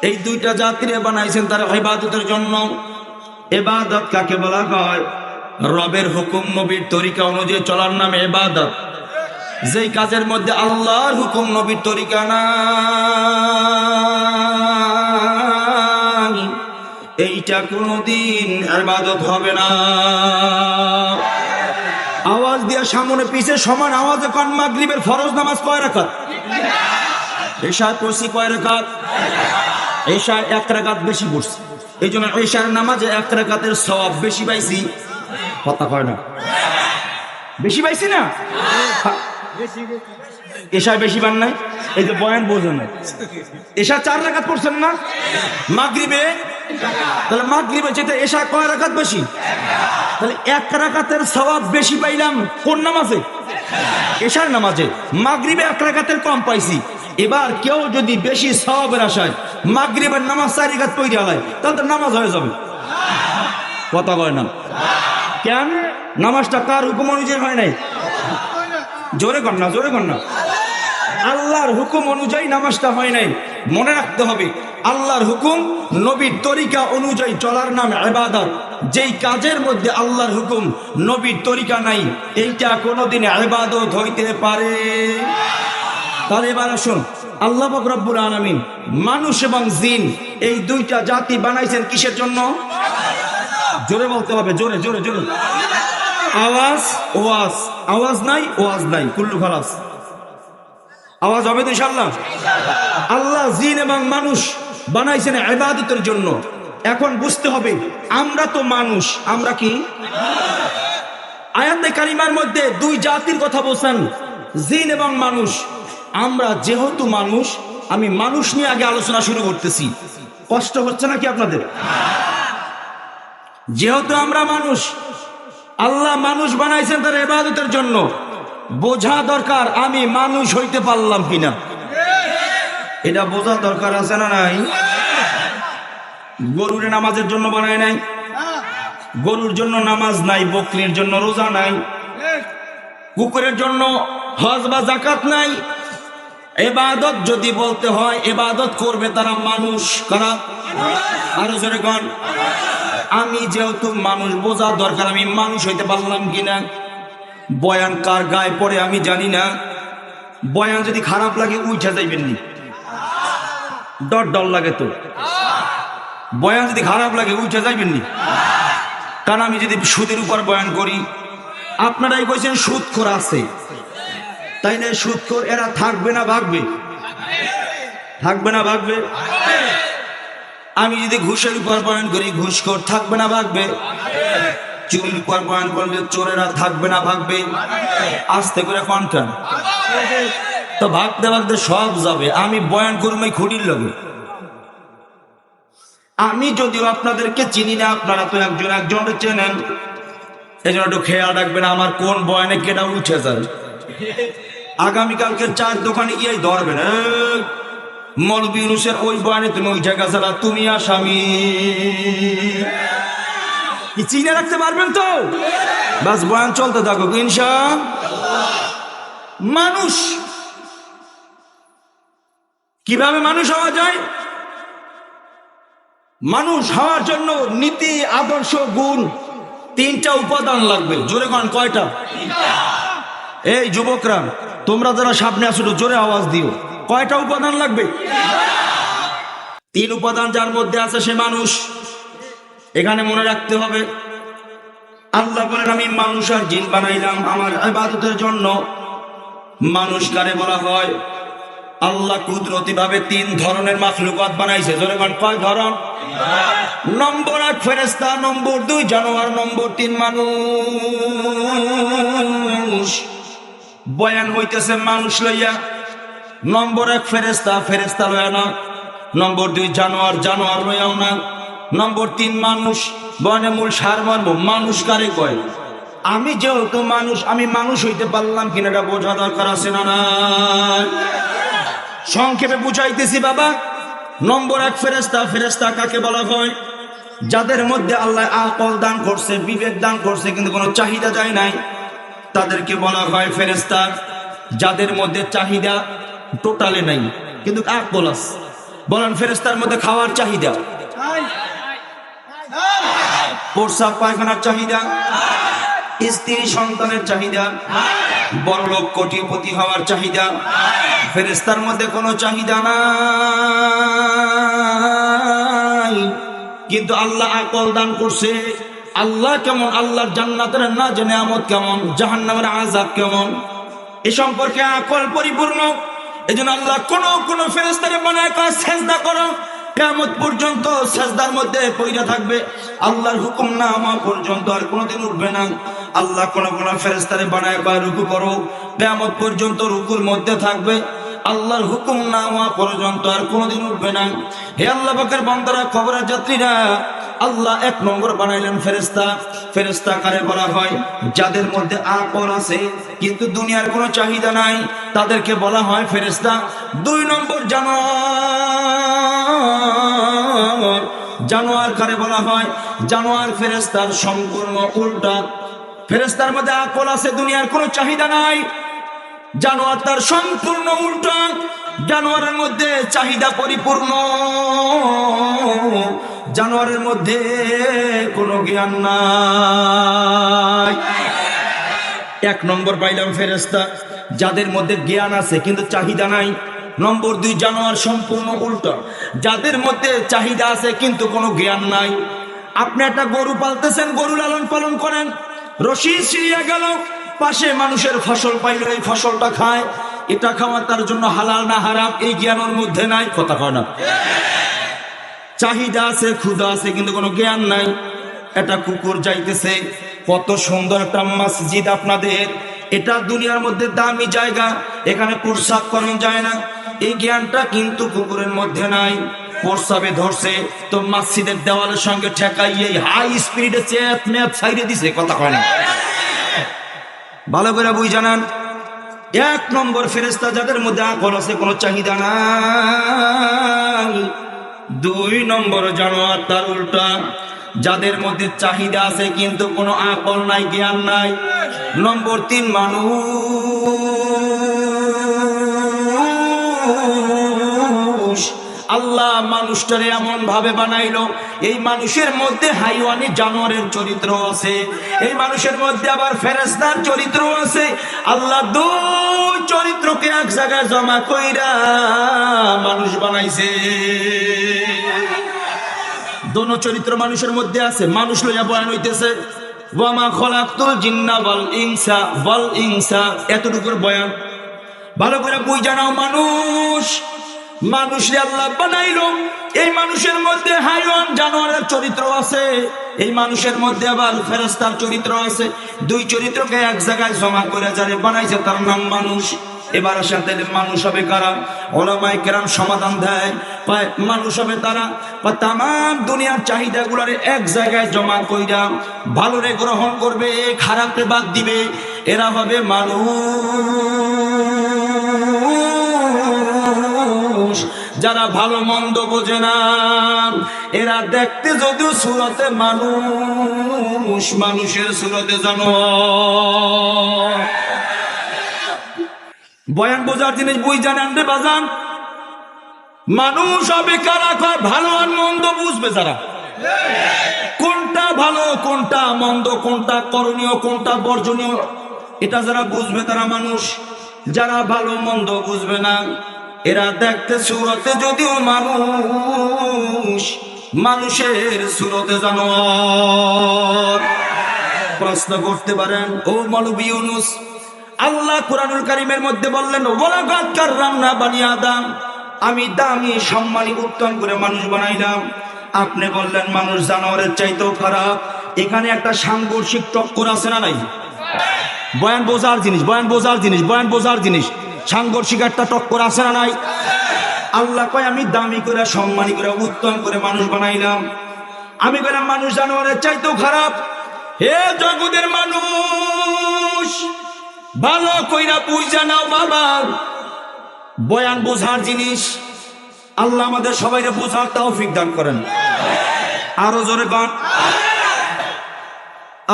এই দুইটা জাতিরে বানাইছেন তার ইবাদতের জন্য। ইবাদত কাকে বলা হয়? রবের হুকুম নবীর তরিকা অনুযায়ী চলার নামে ইবাদত। যেই কাজের মধ্যে আল্লাহর হুকুম নবীর তরিকা নাই, এইটা কোনদিন ইবাদত হবে না। আওয়াজ দিয়া সামনে পিছে সমান আওয়াজে কোন মাগরিবের ফরজ নামাজ কয় রাকাত? এশার পড়ছি কয় রাকাত? এশার 1 রাকাত বেশি পড়ছি, এই জন্য এশার নামাজে 1 রাকাতের সওয়াব বেশি পাইছি। কথা কয় না? বেশি পাইছি না? এশার বেশি পান নাই? এই যে বয়ান বোঝেন না। এশার 4 রাকাত পড়ছেন না মাগরিবে? তাহলে মাগরিবে যেটা এশার কয় রাকাত বেশি? তাহলে 1 রাকাতের সওয়াব বেশি পাইলাম কোন নামাজে? এশার নামাজে। মাগরিবে 1 রাকাতের কম পাইছি। এবার কেউ যদি বেশি সওয়াবের আশায় মাগরিবের নামাজ 4 রাকাত পড়ে আলায়, তাহলে তো নামাজ হয়ে যাবে। কথা কয় না? কেন? নামাজটা কার হুকুম অনুযায়ী হয় নাই? জোরে কর না, জোরে কর না। আল্লাহর হুকুম অনুযায়ী নামাজটা হয় নাই। মনে রাখতে হবে, আল্লাহর হুকুম নবীর তরিকা অনুযায়ী চলার নাম ইবাদত। যেই কাজের মধ্যে আল্লাহর হুকুম নবীর তরিকা নাই, এইটা কোনোদিন ইবাদত হইতে পারে? তাহলে এবার আসুন, আল্লাহ পাক রব্বুল আলামিন মানুষ এবং জিন এই দুইটা জাতি বানাইছেন কিসের জন্য? জোরে বলতে হবে, জোরে জোরে জোরে। আওয়াজ ওয়াজ, আওয়াজ নাই ওয়াজ নাই, কুল্লু খালাস। আওয়াজ হবে তো ইনশাআল্লাহ। আল্লাহ জিন এবং মানুষ বানাইছেন ইবাদতের জন্য। এখন বুঝতে হবে, আমরা তো মানুষ, আমরা কি? আয়াতে কারিমার মধ্যে দুই জাতির কথা বলছেন, জিন এবং মানুষ। আমরা যেহেতু মানুষ, আমি মানুষ নিয়ে আগে আলোচনা শুরু করতেছি। কষ্ট হচ্ছে নাকি আপনাদের? যেহেতু আমরা মানুষ, আল্লাহ মানুষ বানাইছেন তার ইবাদতের জন্য। বোঝা দরকার আমি মানুষ হইতে পারলাম কিনা, এটা বোঝা দরকার আছে না নাই? গরুরে নামাজের জন্য বানায় নাই, গরুর জন্য নামাজ নাই, বকরির জন্য রোজা নাই, কুকুরের জন্য হজ বা যাকাত নাই। ইবাদত যদি বলতে হয়, ইবাদত করবে তারা মানুষ। কারা? আরো জোরে কোন। আমি যেহেতু মানুষ, বোঝা দরকার আমি মানুষ হইতে পারলাম কিনা। বয়ান কার গায়ে পড়ে আমি জানি না। বয়ান যদি খারাপ লাগে উঠে যাইবেন নি, ডর ডর লাগে তো। বয়ান যদি খারাপ লাগে উঠে যাইবেন নি, কারণ আমি যদি সুদের উপর বয়ান করি, আপনারাই কইছেন সুদখোর আছে, তাই না? সুদখোর এরা থাকবে না ভাগবে? থাকবে না ভাগবে? আমি যদি ঘুষের উপর বয়ান করি, ঘুষখোর থাকবে না ভাগবে? চুরির উপর বয়ান করলে চোরেরা থাকবে না ভাগবে? আস্তে করে কনখান তো ভাগতে ভাগতে সব যাবে। আমি বয়ান করবো খুঁটির লগে। আমি যদিও আপনাদেরকে চিনি না, আপনারা তো একজন একজনকে চেনেন, এই জন্য একটু খেয়াল রাখবেন আমার কোন বয়ানে কেটা উঠে যায়। আগামীকালকে চার দোকানে গিয়ে ধরবেন, মৌলবী ইউনূসের ওই বয়ানে তুমি উঠে গেছ, তুমি আসামি। কি চিনে রাখতে পারবেন তো? বাস বয়ান চলতে থাকো ইনশাআল্লাহ। মানুষ কিভাবে মানুষ হওয়া যায়? মানুষ হওয়ার জন্য নীতি, আদর্শ, গুণ, তিনটা উপাদান লাগবে। জোরে কোন কয়টা? এই যুবকরা, তোমরা যারা সামনে আসো জোরে আওয়াজ দিও। কয়টা উপাদান লাগবে? তিন উপাদান যার মধ্যে আছে সে মানুষ। এখানে মনে রাখতে হবে, আল্লাহ বলেন আমি মানুষ আর জিন বানাইলাম আমার ইবাদতের জন্য। মানুষ কারে বলা হয়? আল্লাহ কুদরতি ভাবে তিন ধরনের মাখলুকাত বানাইছে। জোরে কোন কয় ধরন? নম্বর 1 ফেরেশতা, নম্বর 2 জানোয়ার, নম্বর 3 মানুষ। বয়ান হইতেছে মানুষ লইয়া। নম্বর 1 ফেরেশতা, ফেরেশতা লইয়া না। নম্বর 2 জানোয়ার, জানোয়ার লইয়াও না। নম্বর 3 মানুষ। বয়ানে মূল সারমর্ম মানুষ কারে কয়? আমি যেহেতু মানুষ, আমি মানুষ হইতে পারলাম কিনা এটা বোঝা দরকার আছে না না? সংক্ষেপে বুঝাইতেছি বাবা। নম্বর 1 ফেরেশতা। ফেরেশতা কাকে বলা হয়? যাদের মধ্যে আল্লাহ আকল দান করছে, বিবেক দান করছে, কিন্তু কোনো চাহিদা যায় নাই, তাদেরকে বলা হয় ফেরেশতা। যাদের মধ্যে চাহিদা টোটালে নাই কিন্তু আকল আছে, বলেন ফেরেশতার মধ্যে খাওয়ার চাহিদা, প্রস্রাব পায়খানার চাহিদা, স্ত্রী সন্তানের চাহিদা, বড়লোক কোটিপতি হওয়ার চাহিদা, ফেরেশতার মধ্যে কোনো চাহিদা নাই। কিন্তু আল্লাহ আকল দান করছে। আল্লাহ কেমন, আল্লাহর জান্নাতের নাজ নেয়ামত কেমন, জাহান্নামের আযাব কেমন, এ সম্পর্কে আকল পরিপূর্ণ। এজন্য আল্লাহ কোন ফেরেশতারে বানায় কয় সেজদা করো, কিয়ামত পর্যন্ত সেজদার মধ্যে পইরা থাকবে, আল্লাহর হুকুম না হওয়া পর্যন্ত আর কোনোদিন উঠবে না। আল্লাহ কোন ফেরেশতারে বানায় কয় রুকু করো, কিয়ামত পর্যন্ত রুকুর মধ্যে থাকবে, আল্লাহর হুকুম না হওয়া পর্যন্ত আর কোনোদিন উঠবে না। হে আল্লাহ পাকের বান্দারা, খবরের যাত্রীরা, আল্লাহ 1 নম্বর বানাইলেন ফেরেশতা। ফেরেশতা কারে বলা হয়? যাদের মধ্যে আকল আছে কিন্তু দুনিয়ার কোনো চাহিদা নাই, তাদেরকে বলা হয় ফেরেশতা। 2 নম্বর জানোয়ার। জানোয়ার কারে বলা হয়? জানোয়ার ফেরেশতার সম্পূর্ণ উল্টা। ফেরেশতার মধ্যে আকল আছে, দুনিয়ার কোনো চাহিদা নাই। জানোয়ার তার সম্পূর্ণ উল্টা, জানোয়ারের মধ্যে চাহিদা পরিপূর্ণ, জানোয়ারের মধ্যে কোনো জ্ঞান নাই। এক নম্বর পাইলাম ফেরেশতা যাদের মধ্যে জ্ঞান আছে কিন্তু চাহিদা নাই। নম্বর দুই, জানোয়ার সম্পূর্ণ উল্টা, যাদের মধ্যে চাহিদা আছে কিন্তু কোনো জ্ঞান নাই। আপনি একটা গরু পালতেছেন, গরু লালন পালন করেন, রশি ছিঁড়িয়া গেল, পাশে মানুষের ফসল পাইল, এই ফসলটা খায়, এটা খাওয়া তার জন্য হালাল না হারাম এই জ্ঞানের মধ্যে নাই। কথা কয় না? চাহিদা আছে, ক্ষুধা আছে কিন্তু কোনো জ্ঞান নাই। এটা কুকুর যাইতেছে, কত সুন্দর একটা মসজিদ আপনাদের, এটা দুনিয়ার মধ্যে দামি জায়গা, এখানে প্রস্রাব করানো যায় না, এই জ্ঞানটা কিন্তু কুকুরের মধ্যে নাই। প্রস্রাবে ধরছে তো মসজিদের দেওয়ালের সঙ্গে ঠেকাইয়ে হাই স্পিডে চেত মেত ছাইড়ে দিছে। কথা কয় না? ভালো করে বুঝ জানান। এক নম্বর ফেরেশতা যাদের মধ্যে আকল আছে, কোনো চাহিদা নাই। দুই নম্বর জানোয়ার তার উল্টা, যাদের মধ্যে চাহিদা আছে কিন্তু কোনো আকল নাই, জ্ঞান নাই। নম্বর তিন, মানুষ। আল্লাহ মানুষটারে এমন ভাবে বানাইলো, এই মানুষের মধ্যে হাইওয়ানি জানোয়ারের চরিত্র আছে, এই মানুষের মধ্যে আবার ফেরেশতার চরিত্র আছে। আল্লাহ দুই চরিত্রকে এক জায়গায় জমা কইরা মানুষ বানাইছে। দোনো চরিত্র মানুষের মধ্যে আছে, মানুষ লইয়া বয়ান হইতেছে ওয়ামা খলাকতুল জিন্না ওয়াল ইনসা, এতটুকুর বয়ান। ভালো করে বুঝ জানাও, মানুষরে আল্লাহ বানাইলো, এই মানুষের মধ্যে হাইওয়ান জানোয়ারের চরিত্র আছে, এই মানুষের মধ্যে আবার ফেরেশতার চরিত্র আছে। দুই চরিত্রকে এক জায়গায় জমা করে যারে বানাইছে তার নাম মানুষ। এবার সাথে মানুষ হবে কারা? ওলামায়ে কেরাম সমাধান দেয়, মানুষ হবে তারা তাম দুনিয়ার চাহিদা গুলারে এক জায়গায় জমা কইরা ভালোরে গ্রহণ করবে, খারাপে বাদ দিবে, এরা হবে মানুষ। যারা ভালো মন্দ বোঝে না, এরা দেখতে যদিও সুরতে মানুষ, মানুষের সুরতে জানোয়ার। বয়ান বোঝার জিনিস বুঝ জানেন রে বাজান। মানুষ হবে কারা? ভালো আর মন্দ বুঝবে যারা, কোনটা ভালো কোনটা মন্দ, কোনটা করণীয় কোনটা বর্জনীয়, এটা যারা বুঝবে তারা মানুষ। যারা ভালো মন্দ বুঝবে না, এরা দেখতে সুরতে যদিও মানুষ, মানুষের সুরতে জানোয়ার। প্রশ্ন করতে পারেন, ও মৌলভী ইউনূস, আল্লাহ কুরআনুল কারীমের মধ্যে বললেন ওয়ালাকাদ কাররামনা বানি আদম, আমি দামি সম্মানী উত্তম করে মানুষ বানাইলাম। আপনি বললেন মানুষ জানোয়ারের চাইতেও খারাপ। এখানে একটা সাংঘর্ষিক টক্কর আছে না নাই? বয়ান বোঝার জিনিস, বয়ান বোঝার জিনিস, বয়ান বোঝার জিনিস। সাংঘর্ষিক একটা টক্কর আছে না নাই? আল্লাহ কয় আমি দামি করে সম্মানী করে উত্তম করে মানুষ বানাইলাম। আমি বললাম মানুষ জানোয়ারের চাইতেও খারাপ। হে জগতের মানুষ, ভালো কইরা বুঝা নাও বাবা, বয়ান বোঝার জিনিস। আল্লাহ আমাদের সবাইকে বোঝার তৌফিক দান করেন। আরো জোরে গান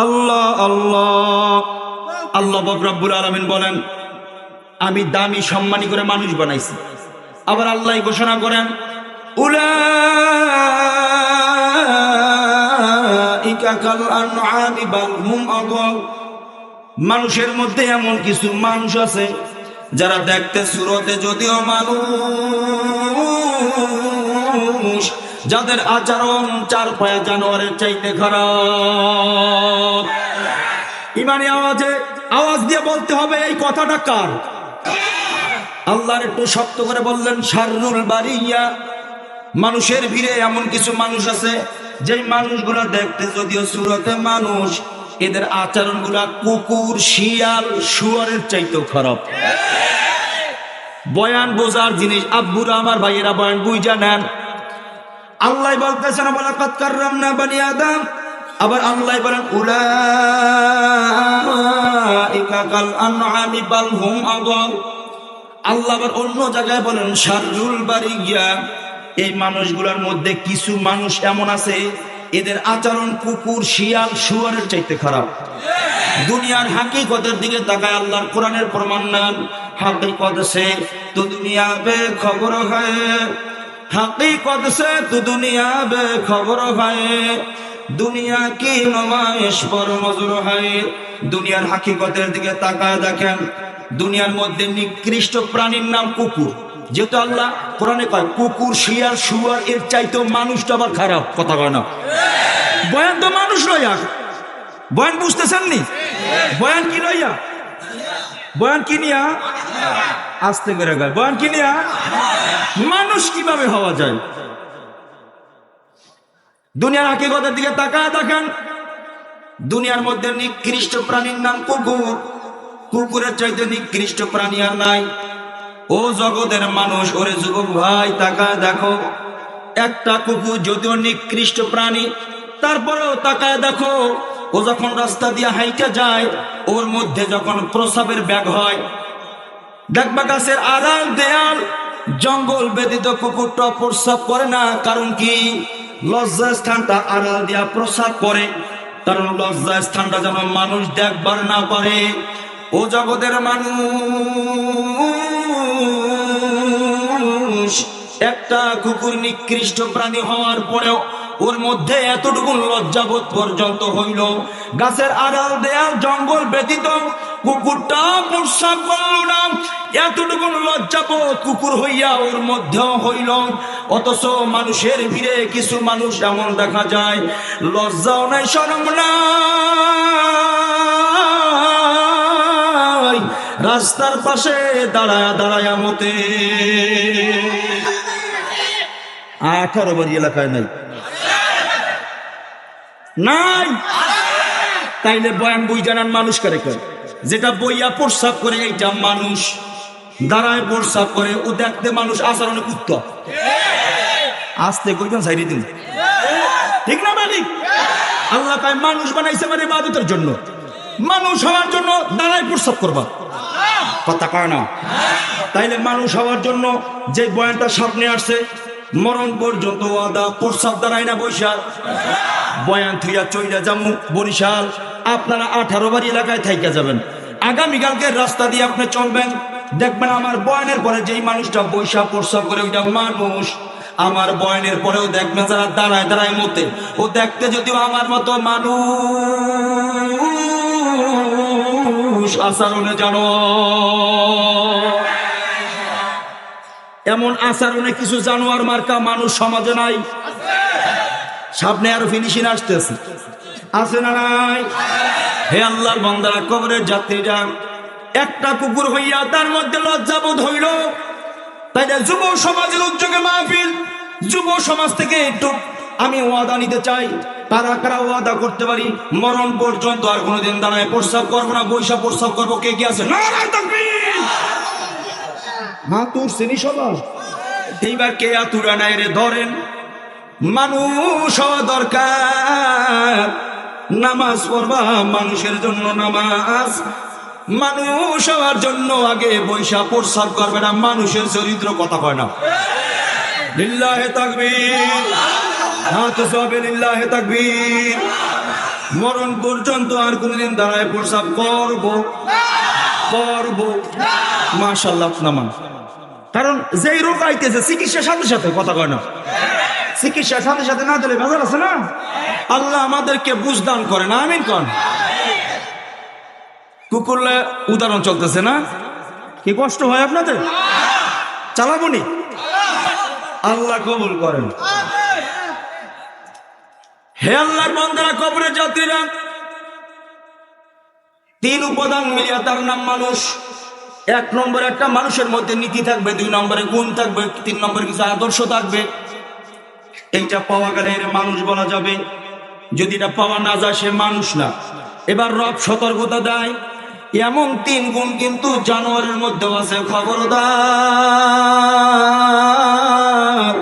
আল্লাহ আল্লাহ। আল্লাহ রাব্বুল আলামিন বলেন আমি দামি সম্মানী করে মানুষ বানাইছি। আবার আল্লাহ ঘোষণা করেন উলাইকা কাল আনআমি বাল হুম আযাল, মানুষের মধ্যে এমন কিছু মানুষ আছে যারা দেখতে সুরতে যদিও মানুষ, যাদের আচরণ চার পায়া জানোয়ারের চাইতে খারাপ। ইমানি আওয়াজ দিয়ে বলতে হবে এই কথাটা কার? আল্লাহর একটু শক্ত করে বললেন শাররুল বারিয়া, মানুষের ভিড়ে এমন কিছু মানুষ আছে যেই মানুষগুলো দেখতে যদিও সুরতে মানুষ, এদের আচরণ গুলা কুকুর শিয়াল শুয়ারের চাইতেও খারাপ। বয়ান বোঝার জিনিস। আব্বুরা আমার ভাইয়েরা বয়ান বুঝা নেন। আল্লাহ বলতেছেন ওয়ালাকাদ কাররামনা বানি আদম, আবার আল্লাহ বলেন উলাইকা কাল আনআমি বাল হুম আযাল। আল্লাহ আবার অন্য জায়গায় বলেন শাররুল বারিয়া, এই মানুষগুলোর মধ্যে কিছু মানুষ এমন আছে এদের আচরণ কুকুর, শিয়াল, শুয়োরের চাইতে খারাপ। দুনিয়ার হাকিকতের দিকে তাকায় আল্লাহর কোরআনের প্রমাণ নেন। হাকিকত সে তো দুনিয়া বে খবর হয়, হাকিকত সে তো দুনিয়া বে খবর হয়, দুনিয়া কি নমাইশ পর নজর হয়। দুনিয়ার হাকিকতের দিকে তাকায় দেখেন, দুনিয়ার মধ্যে নিকৃষ্ট প্রাণীর নাম কুকুর। যেহেতু আল্লাহ কোরআনে কয় কুকুর, শিয়াল, শুয়োর এর চাইতেও মানুষটা আবার খারাপ। কথা কয় না? বয়ান তো মানুষ লইয়া, বয়ান বুঝতেছেন নি? বয়ান কি লইয়া? বয়ান কি নিয়া? আস্তে করে গায়। বয়ান কি নিয়া? মানুষ কিভাবে হওয়া যায়? দুনিয়ার হাকিকতের দিকে তাকায় দেখেন, দুনিয়ার মধ্যে নিকৃষ্ট প্রাণীর নাম কুকুর। কুকুরের চাইতে নিকৃষ্ট প্রাণী আর নাই। ও জগতের মানুষ, ওরে যুবক ভাই তাকায় দেখো, একটা কুকুর যদিও নিকৃষ্ট প্রাণী, তারপরেও তাকায় দেখো, ও যখন রাস্তা দিয়ে হাইটা যায়, ওর মধ্যে যখন প্রসাবের ব্যাগ হয়, দেখবা গাছের আড়াল, দেয়াল, জঙ্গল ব্যতীত কুকুরটা প্রসাব করে না। কারণ কি? লজ্জা স্থানটা আড়াল দিয়া প্রসাব করে, কারণ লজ্জা স্থানটা যেন মানুষ দেখবার না পারে। ও জগতের মানুষ, একটা কুকুর নিকৃষ্ট প্রাণী হওয়ার পরেও ওর মধ্যে এতটুকু লজ্জাবোধ পর্যন্ত হইল, গাছের আড়াল, দেয়াল, জঙ্গল ব্যতীত কুকুরটা প্রস্রাব করল না। এতটুকু লজ্জাবোধ কুকুর হইয়া ওর মধ্যেও হইল। অথচ মানুষের ভিড়ে কিছু মানুষ এমন দেখা যায়, লজ্জাও নাই, শরম নাই, রাস্তার পাশে দাঁড়ায়া দাঁড়ায়া মতে। 18 বাড়ি এলাকায় নাই নাই। তাইলে বয়ান বই জানান মানুষ কারে কয়? যেটা বইয়া প্রস্রাব করে এইটা মানুষ, দাঁড়ায় প্রস্রাব করে, ও দেখতে মানুষ, আচরণে কুত্তা। আস্তে কইবেন সাইডে দিন, ঠিক না মালিক? আল্লাহ কয় মানুষ বানাইছে মানে ইবাদতের জন্য, মানুষ হওয়ার জন্য দাঁড়ায় প্রস্রাব করবা। কথা কয় না? তাইলে মানুষ হওয়ার জন্য যে বয়ানটা সামনে আসছে, মরণ পর্যন্ত ওয়াদা, প্রস্রাব দাঁড়ায় না বৈশা, বয়ান থুইয়া চইলা যামু বরিশাল, আপনারা 18 বাড়ি এলাকায় থাইকা যাবেন। আগামীকালকে রাস্তা দিয়ে আপনি চলবেন, দেখবেন আমার বয়ানের পরে যেই মানুষটা বৈশা প্রস্রাব করে ওইটা মানুষ। আমার বয়ানের পরেও দেখবেন যারা দাঁড়ায় দাঁড়ায় মতে, ও দেখতে যদিও আমার মতো মানুষ, আচরণে জানো এমন আচরণে কিছু জানোয়ার মার্কা মানুষ সমাজে নাই। সামনে আরো ফিনিশিং আসতেছে, আছে না নাই? হে আল্লাহর বান্দারা, কবরের যাত্রীরা, একটা কুকুর হইয়া তার মধ্যে লজ্জাবোধ হইল। তাই যুব সমাজের উদ্যোগে মাহফিল, যুব সমাজ থেকে একটু আমি ওয়াদা নিতে চাই। কারা কারা ওয়াদা করতে পারি মরণ পর্যন্ত আর কোনোদিন দাঁড়ায় প্রস্রাব করবো না, বৈশা প্রস্রাব করবো? কে কি আছে? নারায়ে তাকবীর! হাত উঠছেনি সবার। এইবার কে আতুরা নাই রে ধরেন। মানুষ হওয়া দরকার, নামাজ পড়বা মানুষের জন্য নামাজ, মানুষ হওয়ার জন্য আগে বৈশা প্রস্রাব করবে না, মানুষের চরিত্র। কথা কয় না? লিল্লাহে তাকবীর, হাত সবে লিল্লাহে তাকবীর। মরণ পর্যন্ত আর কোনদিন দাঁড়ায় প্রস্রাব করবো মাশাআল্লাহ নামান। কারণ যেই রোগ আইতেছে চিকিৎসার সাথে সাথে, কথা কয় না? চিকিৎসার সাথে সাথে না দিলে ভেজাল আছে না? আল্লাহ আমাদেরকে বুঝদান করেন, আমিন কন। কুকুরলে উদাহরণ চলতেছে না? কি কষ্ট হয় আপনাদের? চালাবনি? আল্লাহ কবুল করেন। হে আল্লাহর বান্দারা, কবরের যাত্রীরা, 3 উপাদান মিলিয়া তার নাম মানুষ। 1 নম্বরে একটা মানুষের মধ্যে নীতি থাকবে, 2 নম্বরে গুণ থাকবে, 3 নম্বরে কিছু আদর্শ থাকবে। এইটা পাওয়া গেলে এর মানুষ বলা যাবে, যদি এটা পাওয়া না যায় সে মানুষ না। এবার রব সতর্কতা দেয়, এমন 3 গুণ কিন্তু জানোয়ারের মধ্যেও আছে, খবরদার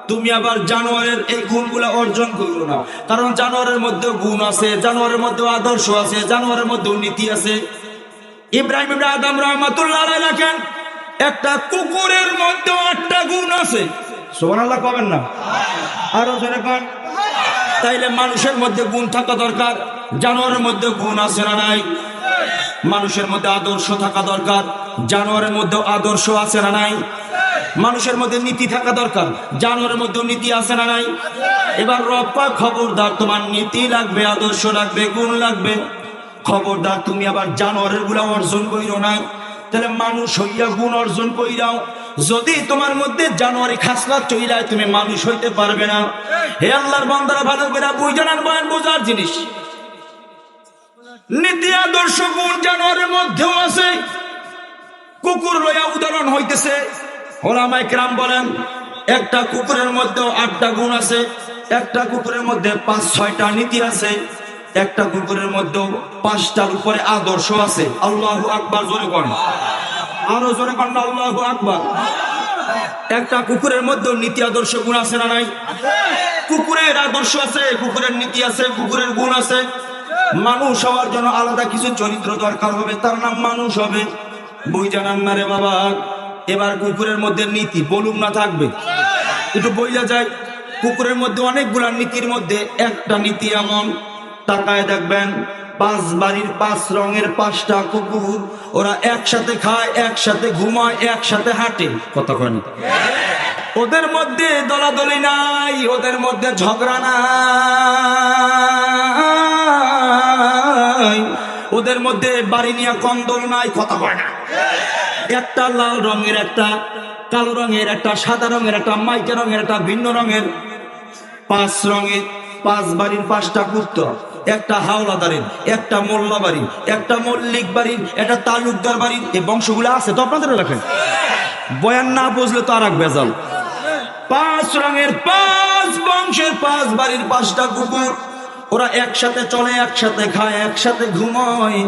তুমি আবার জানোয়ারের এই গুণগুলা অর্জন করো না। কারণ জানোয়ারের মধ্যে গুণ আছে, জানোয়ারের মধ্যে আদর্শ আছে, জানোয়ারের মধ্যে নীতি আছে। ইব্রাহিম ইবনে আদম রাহমাতুল্লাহ আলাইহি লেখেন, একটা কুকুরের মধ্যে 8টা গুণ আছে। সুবহানাল্লাহ কবেন না? আরো জোরে কন। তাইলে মানুষের মধ্যে গুণ থাকা দরকার, জানোয়ারের মধ্যে গুণ আছে না নাই? মানুষের মধ্যে আদর্শ থাকা দরকার, জানোয়ারের মধ্যে আদর্শ আছে না নাই? মানুষের মধ্যে নীতি থাকা দরকার, জানোয়ারের মধ্যে নীতি আছে না নাই? এবার রব্বা খবরদার, তোমার নীতি লাগবে, আদর্শ লাগবে, গুণ লাগবে। খবরদার তুমি আবার জানোয়ারের গুলা অর্জন কইরো না। তাহলে মানুষ হইয়া গুণ অর্জন কইরাও, যদি তোমার মধ্যে জানোয়ারি খাসলাত চইলায় তুমি মানুষ হইতে পারবে না। হে আল্লাহর বান্দারা, ভালো করে বুঝান আর বয়ান বোঝার জিনিস। নীতি আদর্শ গুণ জানোয়ারের মধ্যেও আছে। কুকুর লইয়া উদাহরণ হইতেছে, ওলামায়ে কেরাম বলেন একটা কুকুরের মধ্যে 8টা গুণ আছে, একটা কুকুরের মধ্যে 5-6টা নীতি আছে, একটা কুকুরের মধ্যে 5টার উপরে আদর্শ আছে। আল্লাহু আকবার, জোরে করেন, আরো জোরে করেন আল্লাহু আকবার। একটা কুকুরের মধ্যে নীতি আদর্শ গুণ আছে না নাই? কুকুরের আদর্শ আছে, কুকুরের নীতি আছে, কুকুরের গুণ আছে। মানুষ হওয়ার জন্য আলাদা কিছু চরিত্র দরকার হবে, তার নাম মানুষ হবে। বই জানান না রে বাবা। এবার কুকুরের মধ্যে নীতি বলুম না থাকবে, একটু বইলা যায়। কুকুরের মধ্যে অনেকগুলা নীতির মধ্যে একটা নীতি এমন, তাকায় দেখবেন 5 বাড়ির 5 রঙের 5টা কুকুর, ওরা একসাথে খায়, একসাথে ঘুমায়, একসাথে হাঁটে। কথা কয় না? ওদের মধ্যে দলাদলি নাই, ওদের মধ্যে ঝগড়া নাই, ওদের মধ্যে বাড়ি নিয়ে কন্দল নাই। কথা কয় না? একটা লাল রঙের, একটা কালো রঙের, একটা সাদা রঙের, একটা মাইকা রঙের, একটা ভিন্ন রঙের, 5 রঙের 5 বাড়ির 5টা কুত্তা। একটা হাওলাদারের, একটা মোল্লা বাড়ি, একটা মল্লিক বাড়ির, একটা তালুকদার বাড়ির। এই বংশগুলো আছে তো আপনাদের লেখেন, বয়ান না বুঝলে তো আর এক বেজাল। 5 রঙের 5 বংশের 5 বাড়ির 5টা কুকুর, ওরা একসাথে চলে, একসাথে খায়, একসাথে ঘুমায়,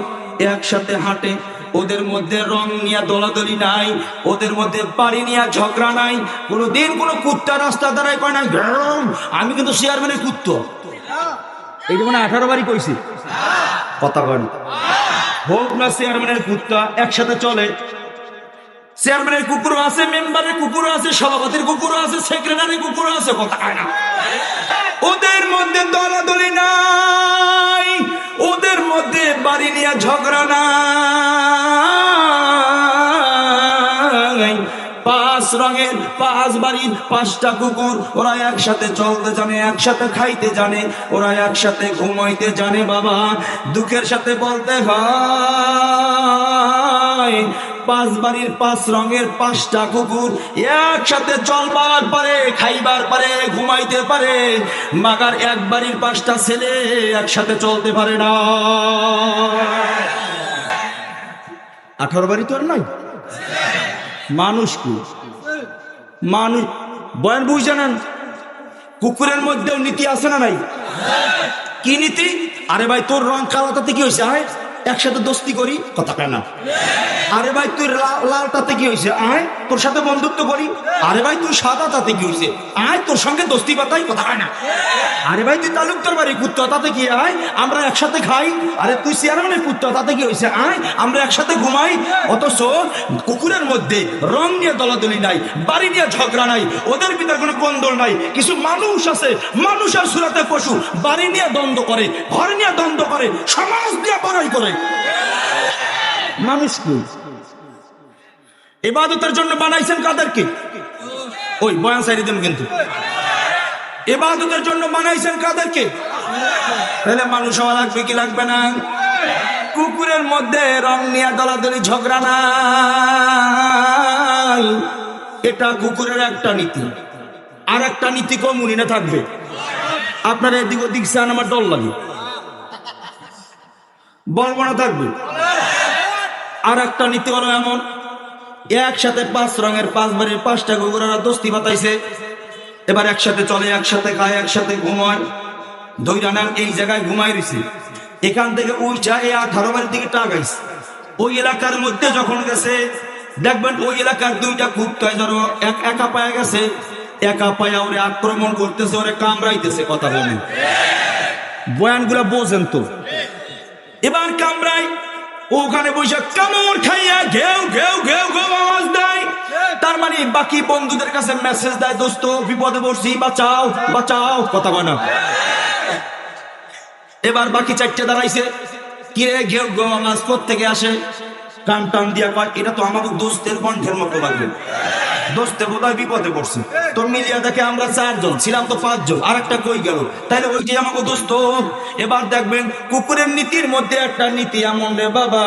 একসাথে হাঁটে। ওদের মধ্যে রং নিয়ে দলাদলি নাই, ওদের মধ্যে বাড়ি নিয়ে ঝগড়া নাই। কোনোদিন কোনো কুত্তা রাস্তা দাঁড়ায় কয় না আমি কিন্তু চেয়ারম্যানের কুত্তা। এই যে মানে 18 বাড়ি কইছি। কথা কয় না? হোক না চেয়ারম্যানের কুত্তা, একসাথে চলে। চেয়ারম্যানের কুকুরও আছে, মেম্বারের কুকুরও আছে, সভাপতির কুকুরও আছে, সেক্রেটারির কুকুরও আছে। কথা কয় না? ওদের মধ্যে দলাদলি নাই, ওদের মধ্যে বাড়ি নিয়ে ঝগড়া নাই। 5 রঙের 5 বাড়ির 5টা কুকুর, ওরা একসাথে চলতে জানে, একসাথে খাইতে জানে, ওরা একসাথে ঘুমাইতে জানে। বাবা, দুঃখের সাথে বলতে হয় 5 বাড়ির 5 রঙের 5টা কুকুর একসাথে চলবার পারে, খাইবার পারে, ঘুমাইতে পারে, মাগার 1 বাড়ির 5টা ছেলে একসাথে চলতে পারে না। 18 বাড়ি তো আর নাই। মানুষ কি মানুষ, বয়ান বুঝ জানান। কুকুরের মধ্যেও নীতি আছে না নাই? কি নীতি? আরে ভাই, তোর রং কালাটাতে কি হয়েছে? আয় একসাথে দোস্তি করি। কথা কয় না? আরে ভাই, তুই লালটাতে কি হয়েছে? আয় তোর সাথে বন্ধুত্ব করি। আরে ভাই, তুই সাদা, তাতে কি হয়েছে? আয় তোর সঙ্গে দোস্তি পাতাই। কথা কয় না? আরে ভাই, তুই তালুকদার বাড়ি কুত্তা, তাতে কি? আয় আমরা একসাথে খাই। আরে তুই চেয়ারম্যানের কুত্তা, তাতে কি হয়েছে? আয় আমরা একসাথে ঘুমাই। অথচ কুকুরের মধ্যে রং নিয়ে দলাদলি নাই, বাড়ি নিয়ে ঝগড়া নাই, ওদের ভিতরে কোনো কন্দল নাই। কিছু মানুষ আছে, মানুষের সুরাতে পশু, বাড়ি নিয়ে দ্বন্দ্ব করে, ঘর নিয়ে দ্বন্দ্ব করে, সমাজ নিয়ে বড়াই করে। মানুষ কি? ইবাদতের জন্য বানাইছেন কাদেরকে? ওই বয়ান সাইড দেন কিন্তু। ইবাদতের জন্য বানাইছেন কাদেরকে? তাহলে মানুষ হওয়া লাগবে কি লাগবে না? কুকুরের মধ্যে রং নিয়ে দলাদলি ঝগড়া নাই, এটা কুকুরের একটা নীতি। আর একটা নীতি কমুনিনে থাকবে। আপনারা এদিক ওদিক চান, আমার ডর লাগে, বলবো না থাকবে। আর একটা নীতি হলো এমন, একসাথে 5 রঙের 5 বাড়ির 5টা কুকুরেরা দোস্তি বাতাইছে। এবার একসাথে চলে, একসাথে খায়, একসাথে ঘুমায়। ধৈর্য নেন, এই জায়গায় ঘুমাই রয়েছে, এখান থেকে ওই যায় 18 বাড়ির দিকে টাকাইছে। ওই এলাকার মধ্যে যখন গেছে, দেখবেন ওই এলাকার 2টা কুত্তা যেন একা পায়া গেছে, একা পায়া ওরে আক্রমণ করতেছে, ওরে কামড়াইতেছে। কথা বলেন, বয়ানগুলা বোঝেন তো? এবার কামড়াই, ওখানে বসে কামড় খাইয়া ঘেউ ঘেউ ঘেউ ঘেউ আওয়াজ দেয়। তার মানে বাকি বন্ধুদের কাছে মেসেজ দেয়, দোস্ত বিপদে পড়ছি, বাঁচাও বাঁচাও। কথা বলে না? এবার বাকি চারটে দাঁড়াইছে, কিরে ঘেউ গো মাছ থেকে আসে, টান টান দিয়া কয় এটা তো আমাকে দোস্তের কণ্ঠের মতো লাগবে, দোস্তে বোধহয় বিপদে পড়ছে। তোর মিলিয়া দেখে আমরা 4 জন ছিলাম, তো 5 জন, আর একটা কই গেল, তাইলে ওই যে আমাকে দোস্ত। এবার দেখবেন কুকুরের নীতির মধ্যে একটা নীতি এমন রে বাবা,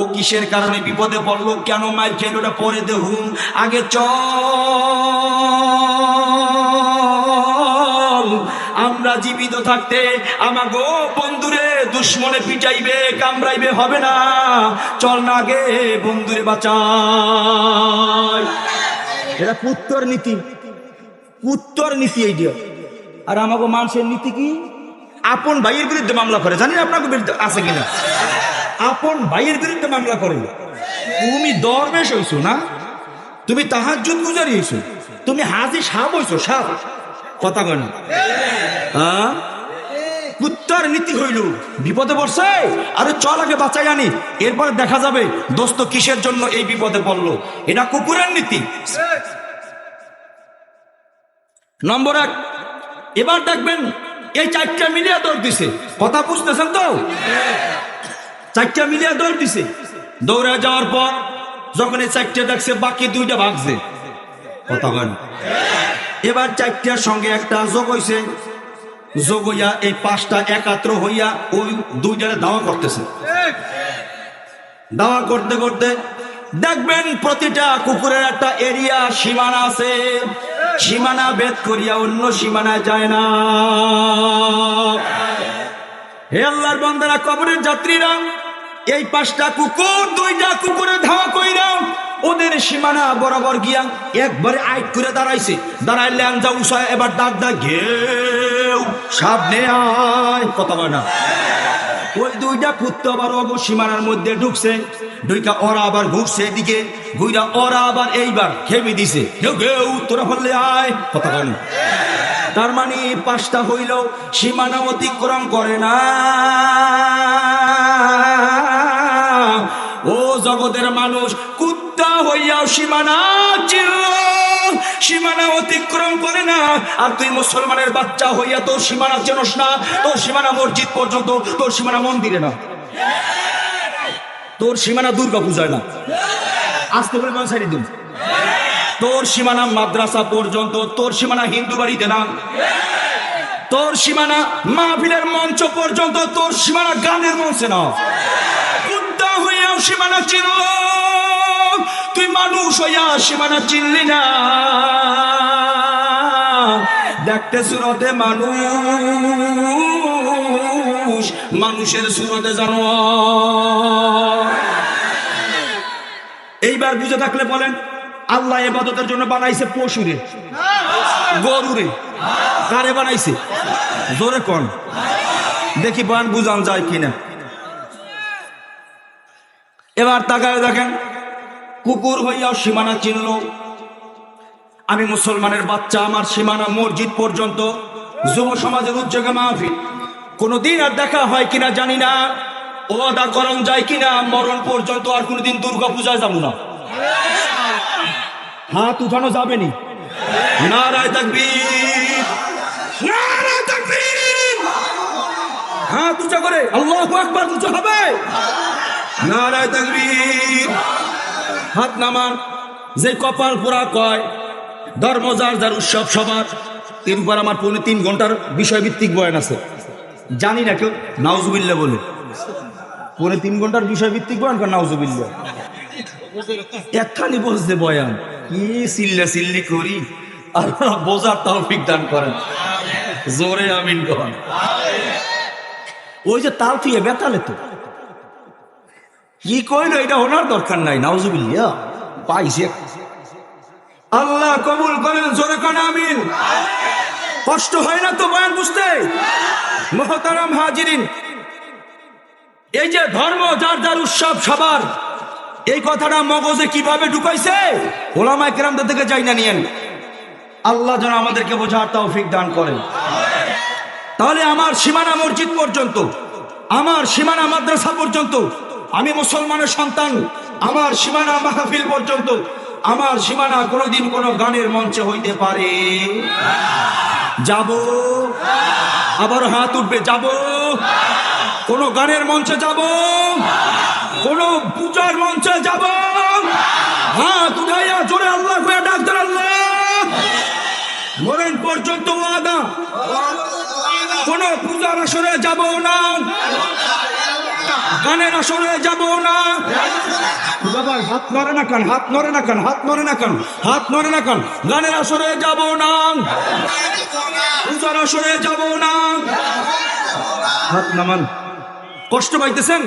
ও কিসের কারণে বিপদে পড়লো, কেন মাইর খেলো, ওটা পরে দেখুন, আগে চল আমরা জীবিত থাকতে আমাগো বন্ধুরে দুশ্মনে পিটাইবে কামড়াইবে হবে না, চল না আগে বন্ধুরে বাঁচাই। এটা কুত্তর নীতি, কুত্তর নীতি এইটা। আর আমাকে মানুষের নীতি কি, আপন ভাইয়ের বিরুদ্ধে মামলা করে, জানি না আপনাকে বিরুদ্ধে আছে কিনা, আপন ভাইয়ের বিরুদ্ধে মামলা করে। তুমি দরবেশ হইছো না, তুমি তাহাজ্জুদ গুজারি হইছো, তুমি হাজি সাপ হইছো, সাপ, কথা কয় না। কুত্তার নীতি হইল, বিপদে পড়ছে আরে চল আগে বাঁচাই আনি, এরপর দেখা যাবে দোস্ত কিসের জন্য এই বিপদে পড়লো। এটা কুকুরের নীতি। নম্বর 1, এবার দেখবেন এই 4টা মিলিয়ে দৌড় দিছে, কথা বুঝতেছেন তো, 4টা মিলিয়ে দৌড় দিছে। দৌড়ে যাওয়ার পর যখন এই 4টে দেখছে বাকি 2টা ভাগছে, কথা বলেন। এবার 4টার সঙ্গে একটা যোগ হইছে, যোগ হইয়া এই 5টা একাত্র হইয়া ওই 2টারে দাওয়া করতেছে। দাওয়া করতে করতে দেখবেন প্রতিটা কুকুরের একটা এরিয়া সীমানা আছে, সীমানা ভেদ করিয়া অন্য সীমানায় যায় না। হে আল্লাহর বান্দারা, কবরের যাত্রীরা, এই 5টা কুকুর 2টা কুকুরে ধাওয়া কইরা ওদের সীমানা বরাবর গিয়া একবারে আইট করে দাঁড়াইছে, দাঁড়াইলে আনজা উষায় এবার ডাক ডাক ঘেউ সামনে আয়, কথা বলে না। ওই 2টা কুত্তা আবার অগো সীমানার মধ্যে ঢুকছে, ঢুকা ওরা আবার ঘুরছে এদিকে, ঘুরা ওরা আবার এইবার খেপে দিছে, ঘেউ ঘেউ তোরা বললে আয়, কথা বলে না। তার মানে 5টা হইল সীমানা অতিক্রম করে না। ও জগতের মানুষ, কুত্তা হইয়াও সীমানা চিনল, সীমানা অতিক্রম করে না। আর তুই মুসলমানের বাচ্চা হইয়া তোর সীমানা চেনস না, তোর সীমানা মসজিদ পর্যন্ত, তোর সীমানা মন্দিরে না, তোর সীমানা দুর্গা পূজায় না, আসতে বলে মানুষ ছাড়িয়ে দিন, তোর সীমানা মাদ্রাসা পর্যন্ত, তোর সীমানা হিন্দু বাড়িতে না, তোর সীমানা মাহফিলের মঞ্চ পর্যন্ত, তোর সীমানা গানের মঞ্চে না। কুত্তা হইয়াও সীমানা চিনল, তুই মানুষ হইয়া সীমানা চিনলি না। দেখতে সুরতে মানুষ, মানুষের সুরতে জানোয়ার। এইবার বুঝে থাকলে বলেন, আল্লাহ ইবাদতের জন্য বানাইছে পশুরে, গরুরে, কারে বানাইছে? জোরে কোন, দেখি বয়ান বুঝান যায় কিনা। এবার তাকায় দেখেন, কুকুর হইয়াও সীমানা চিনল, আমি মুসলমানের বাচ্চা, আমার সীমানা মসজিদ পর্যন্ত, যুব সমাজের উদ্যোগে মাহফিল, কোনদিন আর দেখা হয় কিনা জানি না, ওয়াদা করণ যায় কিনা মরণ পর্যন্ত আর কোনদিন দুর্গা পূজায় যাবো না, হাত উঠানো যাবে নি, নারায়ে তাকবীর, নারায়ে তাকবীর, হাত উঁচা করে আল্লাহু আকবার উঁচা হবে, নারায়ে তাকবীর, হাত নামান। যে কপাল পোড়া কয় ধর্ম যার যার, উৎসব সবার, এরপর আমার 3 ঘন্টার বিষয়ভিত্তিক বয়ান আছে, জানি না কেউ নাউজুবিল্লাহ বলে, 3 ঘন্টার বিষয়ভিত্তিক বয়ান কর নাউজুবিল্লাহ, একখানি বলছে বয়ান, কি চিল্লা চিল্লি করি, আল্লাহ বোঝার তৌফিক দান করেন, জোরে আমিন করেন। ওই যে তাল থিয়ে বেতালে তো কি কইলো, এটা ওনার দরকার নাই, নাউজুবিল্লাহ পাইছে, আল্লাহ কবুল করেন, জোরে কান আমিন। কষ্ট হয় না তো বয়ান বুঝতে? মুহতারাম হাজিরিন, এই যে ধর্ম যার যার, উৎসব সবার, এই কথাটা মগজে কিভাবে ঢুকাইছে ওলামায়ে কেরামদের থেকে যাই না নিয়েন, আল্লাহ যেন আমাদেরকে বোঝার তৌফিক দান করেন। তাহলে আমার সীমানা মসজিদ পর্যন্ত, আমার সীমানা মাদ্রাসা পর্যন্ত, আমি মুসলমানের সন্তান, আমার সীমানা মাহফিল পর্যন্ত, আমার সীমানা কোনোদিন কোনো গানের মঞ্চে হইতে পারে, যাব আবার হাত উঠবে, যাব। কোন গানের মঞ্চে যাব, কোন পূজার মঞ্চে যাব, হাত উঠাইয়া জোরে আল্লাহ করে ডাকতেন, আল্লাহ। মরণ পর্যন্ত ওয়াদা, কোন পূজার আসরে যাব না, গানের আসরে যাব না। বাবা হাত নড়ে না কেন, হাত নড়ে না কেন, হাত নড়ে না কেন, হাত নড়ে না কেন। গানের আসরে যাব না, পূজার আসরে যাব না। হাত নামান। কষ্ট পাইতেছেন?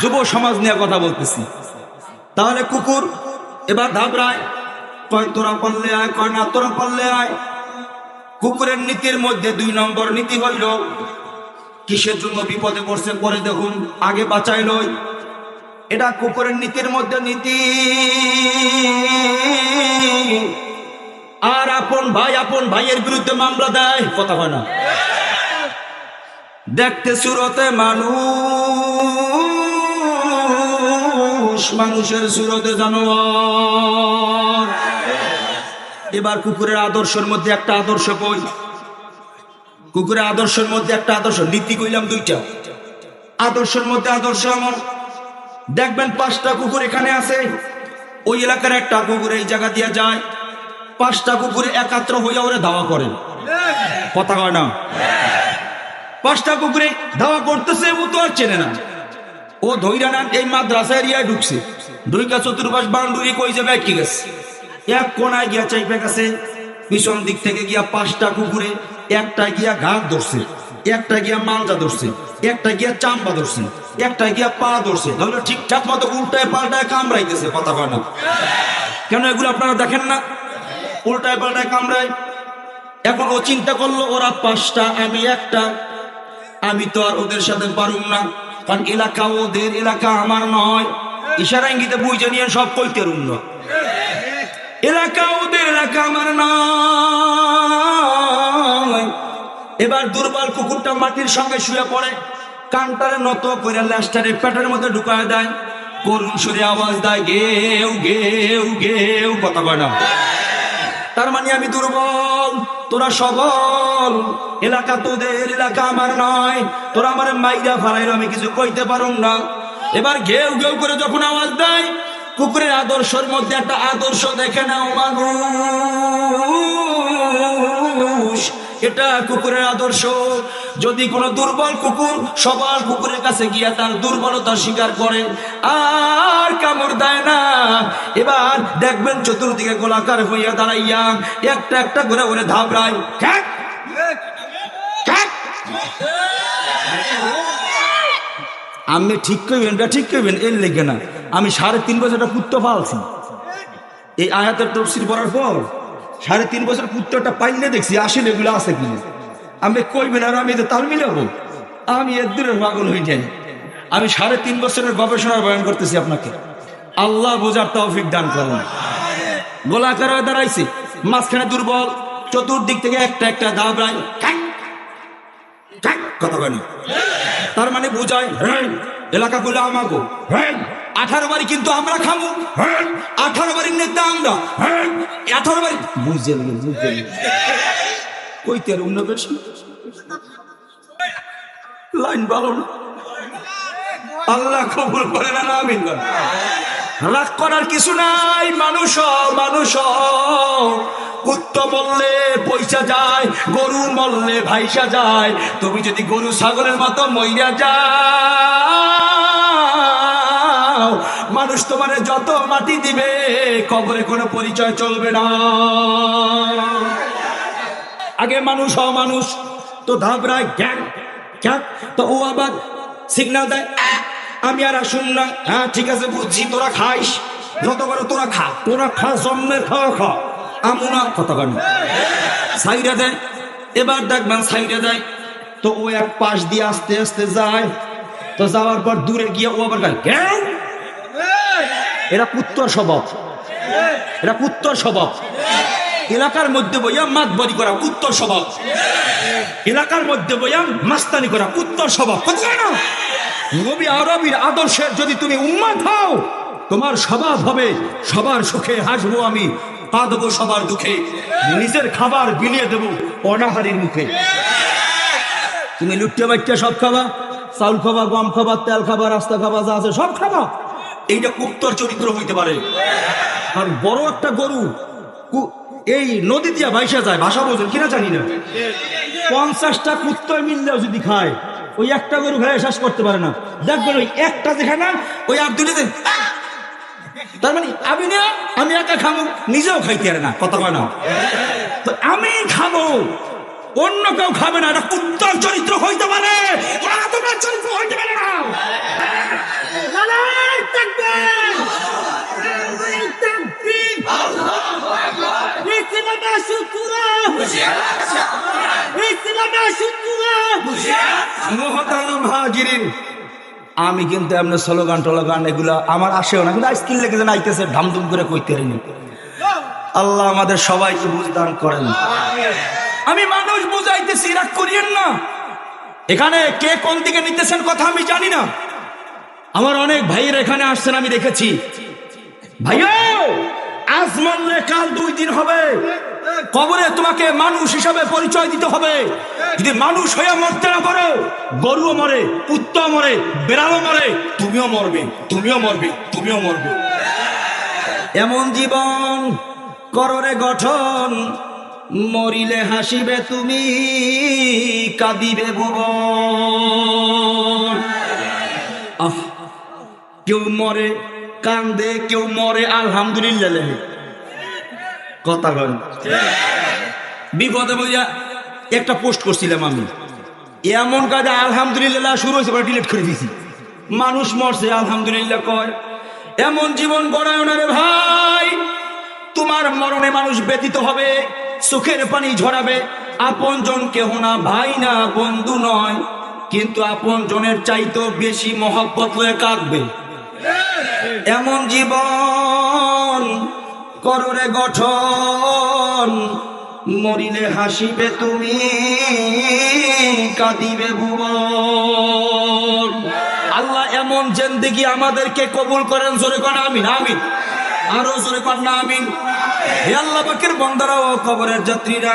যুব সমাজ নিয়ে কথা বলতেছি। তাহলে কুকুর এবার ঘাবড়ায়, কয় তোরা পারলে আয়, কয় না তোরা পারলে আয়। কুকুরের নীতির মধ্যে 2 নম্বর নীতি হইল, কিসের জন্য বিপদে পড়ছে পরে দেখুন, আগে বাঁচাইল। এটা কুকুরের নীতির মধ্যে নীতি। আর আপন ভাইয়ের বিরুদ্ধে মামলা দেয়, কথা হয় না। দেখতে সুরতে মানুষ, মানুষের সুরতে জানোয়ার। এবার কুকুরের আদর্শের মধ্যে একটা আদর্শ কই, কুকুরের আদর্শের মধ্যে একটা আদর্শ, নীতি কইলাম 2টা, আদর্শের মধ্যে আদর্শ আমার। দেখবেন 5টা কুকুর এখানে আছে, ওই এলাকার একটা কুকুর এই জায়গা দিয়ে যায়, 5টা কুকুরে একাত্র হইয়া ওরে ধাওয়া করে, কথা হয় না। 5টা কুকুরে ধাওয়া করতেছে, ও তো আর চেনে না। ও ধৈরা না এই মাদ্রাসা এরিয়ায় ঢুকছে, ঢুকা চতুর্পাশ বাউন্ডারি কই যাবে কি গেছে, এক কোনায় গিয়া চাইপে গেছে। পিছন দিক থেকে গিয়া 5টা কুকুরে একটা গিয়া ঘাট ধরছে, একটা গিয়া মালজা ধরছে, একটা গিয়া চাম্বা ধরছে, একটা গিয়া পা ধরছে। তাহলে ঠিকঠাক মতো উল্টায় পাল্টায় কামড়াইতেছে, কথা হয় না। কেন এগুলো আপনারা দেখেন না? উল্টায় পাল্টায় কামড়ায়। এখন ও চিন্তা করলো, ওরা 5টা, আমি একটা, আমি তো আর ওদের সাথে পারুম না, কারণ এলাকা ওদের, এলাকা আমার নয়। ইশারা ইঙ্গিতে বুঝে নিয়ে সব কইতে রুম, এলাকা ওদের, এলাকা আমার নয়। এবার দুর্বল কুকুরটা মাটির সঙ্গে শুয়ে পড়ে, কানটারে নত করে ল্যাস্টারে পেটের মধ্যে ঢুকায় দেয়, করুণ সুরে আওয়াজ দেয়, গেউ গেউ গেউ, কথা কয় না। তার মানে আমি দুর্বল, তোরা সবল, এলাকা তোদের, এলাকা আমার নয়। তোরা আমার মাইরা ফালাইল, আমি কিছু কইতে পারুম না। এবার ঘেউ ঘেউ করে যখন আওয়াজ দেয়, কুকুরের আদর্শের মধ্যে একটা আদর্শ দেখে নাও মানুষ, এটা কুকুরের আদর্শ। যদি কোনো দুর্বল কুকুর সবার কুকুরের কাছে গিয়া তার দুর্বলতা স্বীকার করে আর কামড় দেয় না, এবার দেখবেন চতুর্দিকে গোলাকার হইয়া দাঁড়াইয়া একটা একটা করে ওরে ধাবড়ায়। আমি ঠিক করবেন, ঠিক করবেন, এর লেগে না। আমি 3.5 বছরটা কুত্তা পালছি, এই আয়াতের তফসির পড়ার পর 3.5 বছর কুত্তাটা পাইলে দেখছি আসলে এগুলো আছে কিনা। আমি কইবেন আর আমি তো তাল মিলাবো, আমি এর দূরের পাগল হয়ে যাই। আমি 3.5 বছরের গবেষণা বয়ান করতেছি আপনাকে, আল্লাহ বোঝার তৌফিক দান করুন। গোলাকার হয়ে দাঁড়াইছে, মাঝখানে দুর্বল, চতুর্দিক থেকে একটা একটা দাবড়ায়, কথা বলি। তার মানে বুঝায় এলাকাগুলো আমাগো, 18 বাড়ি কিন্তু আমরা খাবো, 18 বাড়ির নেতা আমরা, 18 বাড়ি বুঝতে কইতে আর অন্য বেশি লাইন ভালো না। আল্লাহ কবুল করে না, আমিন। রাগ করার কিছু নাই, মানুষ মানুষ। কুত্তা মরলে পয়সা যায়, গরু মরলে ভাইসা যায়। তুমি যদি গরু ছাগলের মতো মইরা যাও, মানুষ তোমার যত মাটি দিবে কবরে কোনো পরিচয় চলবে না। আগে মানুষ মানুষ তো ধাবড়ায় গ্যাং গ্যাং, তো ও আবার সিগন্যাল দেয়, আমি আর আসুন না। হ্যাঁ ঠিক আছে বুঝছি, তোরা খাইস, যত করে তোরা খা, তোরা খা, জন্মের খাওয়া খা, আমুনা, কথা কানি সাইডে দেয়। এবার দেখবেন সাইডে দেয়, তো ও এক পাশ দিয়ে আস্তে আস্তে যায়, তো যাওয়ার পর দূরে গিয়ে ও আবার গায় গ্যাং। এরা কুত্তর স্বভাব, এরা কুত্তর স্বভাব। এলাকার মধ্যে বইয়া মাতবরি করা কুত্তর স্বভাব, এলাকার মধ্যে বইয়া মাস্তানি করা কুত্তর স্বভাব। না, নবী আরবির আদর্শের যদি তুমি উম্মত হও, তোমার স্বভাব হবে সবার সুখে হাসবো আমি, কাঁদবো সবার দুঃখে, নিজের খাবার বিলিয়ে দেবো অনাহারীর মুখে। তুমি লুট্টে বাচ্চা সব খাবা, চাউল খাবা, গম খাবা, তেল খাবা, রাস্তা খাবা, যা আছে সব খাবা। এইটা কুত্তর চরিত্র হইতে পারে। আর বড় একটা গরু এই নদী দিয়া ভাইসা যায়, ভাষা বোঝেন কিনা জানি না, 50টা কুত্তর মিললেও যদি খায়, ওই একটা গরু খায় শেষ করতে পারে না। দেখবেন ওই একটা যেখানে না, ওই আর দুটোতে, তার মানে আমি একা খাবো, নিজেও খাইতে পারে না, কথা কয় না। তো আমি খাবো, অন্য কেউ খাবে না, এটা কুত্তর চরিত্র হইতে পারে, তোমার চরিত্র হইতে পারে না। আমি কিন্তু এমনি স্লোগান টোলোগান এগুলা আমার আসেও না, কিন্তু আইসকিল লেগে যেন আইতেছে ধামধুম করে কইতে পারিনি। আল্লাহ আমাদের সবাইকে বুঝদান করেন। আমি মানুষ বুঝাইতেছি, রাগ করিয়েন না। এখানে কে কোন দিকে নিতেছেন কথা আমি জানি না। আমার অনেক ভাইয়ের এখানে আসছেন, আমি দেখেছি। ভাইও, আজ মরলে কাল 2 দিন হবে, কবরে তোমাকে মানুষ হিসাবে পরিচয় দিতে হবে। যদি মানুষ হয়ে মরতে না পারো, গরুও মরে, কুত্তা মরে, বেড়ালও মরে, তুমিও মরবে, তুমিও মরবে, তুমিও মরবে। এমন জীবন কররে গঠন, মরিলে হাসিবে তুমি, কাঁদিবে ভুবন। কেউ মরে কান্দে, কেউ মরে আলহামদুলিল্লাহ, কথা বল। বিপদে বইয়া একটা পোস্ট করছিলাম আমি, এমন কাজে আলহামদুলিল্লাহ শুরু হয়েছে, ডিলিট করে দিয়েছি। মানুষ মরছে আলহামদুলিল্লাহ কয়, এমন জীবন গড়ায় না রে ভাই। তোমার মরণে মানুষ ব্যতীত হবে, চোখের পানি ঝরাবে। আপন জন কেহ না, ভাই না, বন্ধু নয়, কিন্তু আপন জনের চাইতেও বেশি মহব্বত হয়ে কাঁদবে। এমন জীবন কররে গঠন, মরিলে হাসিবে তুমি, কাঁদিবে ভুবন। আল্লাহ এমন জিন্দেগি আমাদেরকে কবুল করেন, জোরে করেন আমিন, আমিন, আরো জোরে করেন আমিন। হে আল্লাহ পাকের বান্দারা ও কবরের যাত্রীরা,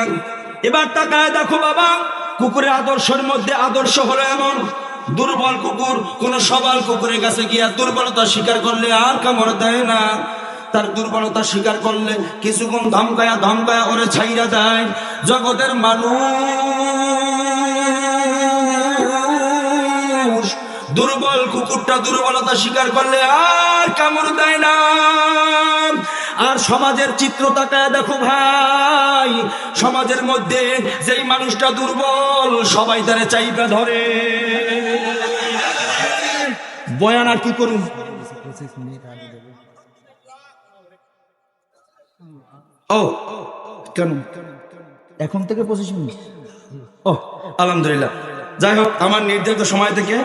এবার তাকায় দেখো বাবা, কুকুরের আদর্শের মধ্যে আদর্শ হলো এমন, দুর্বল কুকুর কোন সবল কুকুরের কাছে গিয়া দুর্বলতা স্বীকার করলে আর কামড় দেয় না। তার দুর্বলতা স্বীকার করলে কিছুক্ষণ ধমকায়া ধমকায়া ওরে ছাইরা দেয়। জগতের মানুষ দুর্বল কুকুরটা দুর্বলতা স্বীকার করলে আর কামড় দেয় না। আর সমাজের চিত্র তাকায় দেখো ভাই, সমাজের মধ্যে যেই মানুষটা দুর্বল, সবাই তারে চাইপা ধরে। বয়ান আর কি করুন, 25 মিনিট আগে দেবো। ও কেন এখন থেকে 25 মিনিট? ও আলহামদুলিল্লাহ। যাই হোক, আমার নির্ধারিত সময় থেকে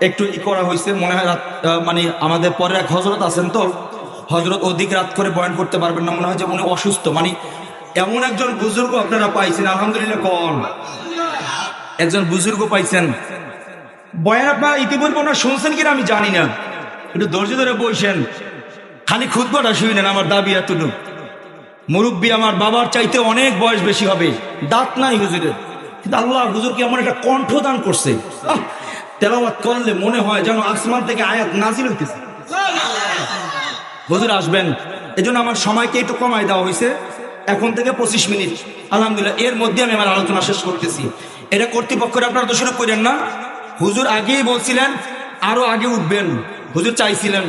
একটু করা হয়েছে। মনে হয় মানে আমাদের পরে এক হজরত আছেন, তো হজরত অধিক রাত করে বয়ান করতে পারবেন না, মনে হয় যে উনি অসুস্থ। মানে এমন একজন বুজুর্গ আপনারা পাইছেন, আলহামদুলিল্লাহ। কোন একজন বুজুর্গ পাইছেন, বয়ান আপনারা ইতিপূর্বে ওনার শুনছেন কিনা আমি জানি না। একটু ধৈর্য ধরে বসেন, খালি খুতবাটা শুনেন। আমার দাবি এতটুকু, মুরব্বী আমার বাবার চাইতে অনেক বয়স বেশি হবে, দাঁত নাই হুজুরের, কিন্তু আল্লাহ হুজুরকে এমন একটা কণ্ঠ দান করছে, তেলাওয়াত করলে মনে হয় যেন আসমান থেকে আয়াত নাজিল হইতেছে। হুজুর আসবেন, এজন্য আমার সময়কে একটু কমাই দেওয়া হয়েছে, এখন থেকে 25 মিনিট। আলহামদুলিল্লাহ, এর মধ্যে আমি আমার আলোচনা শেষ করতেছি। এটা কর্তৃপক্ষের আপনারা তো শুরু করেন না। হুজুর আগেই বলছিলেন আরো আগে উঠবেন, হুজুর চাইছিলেন।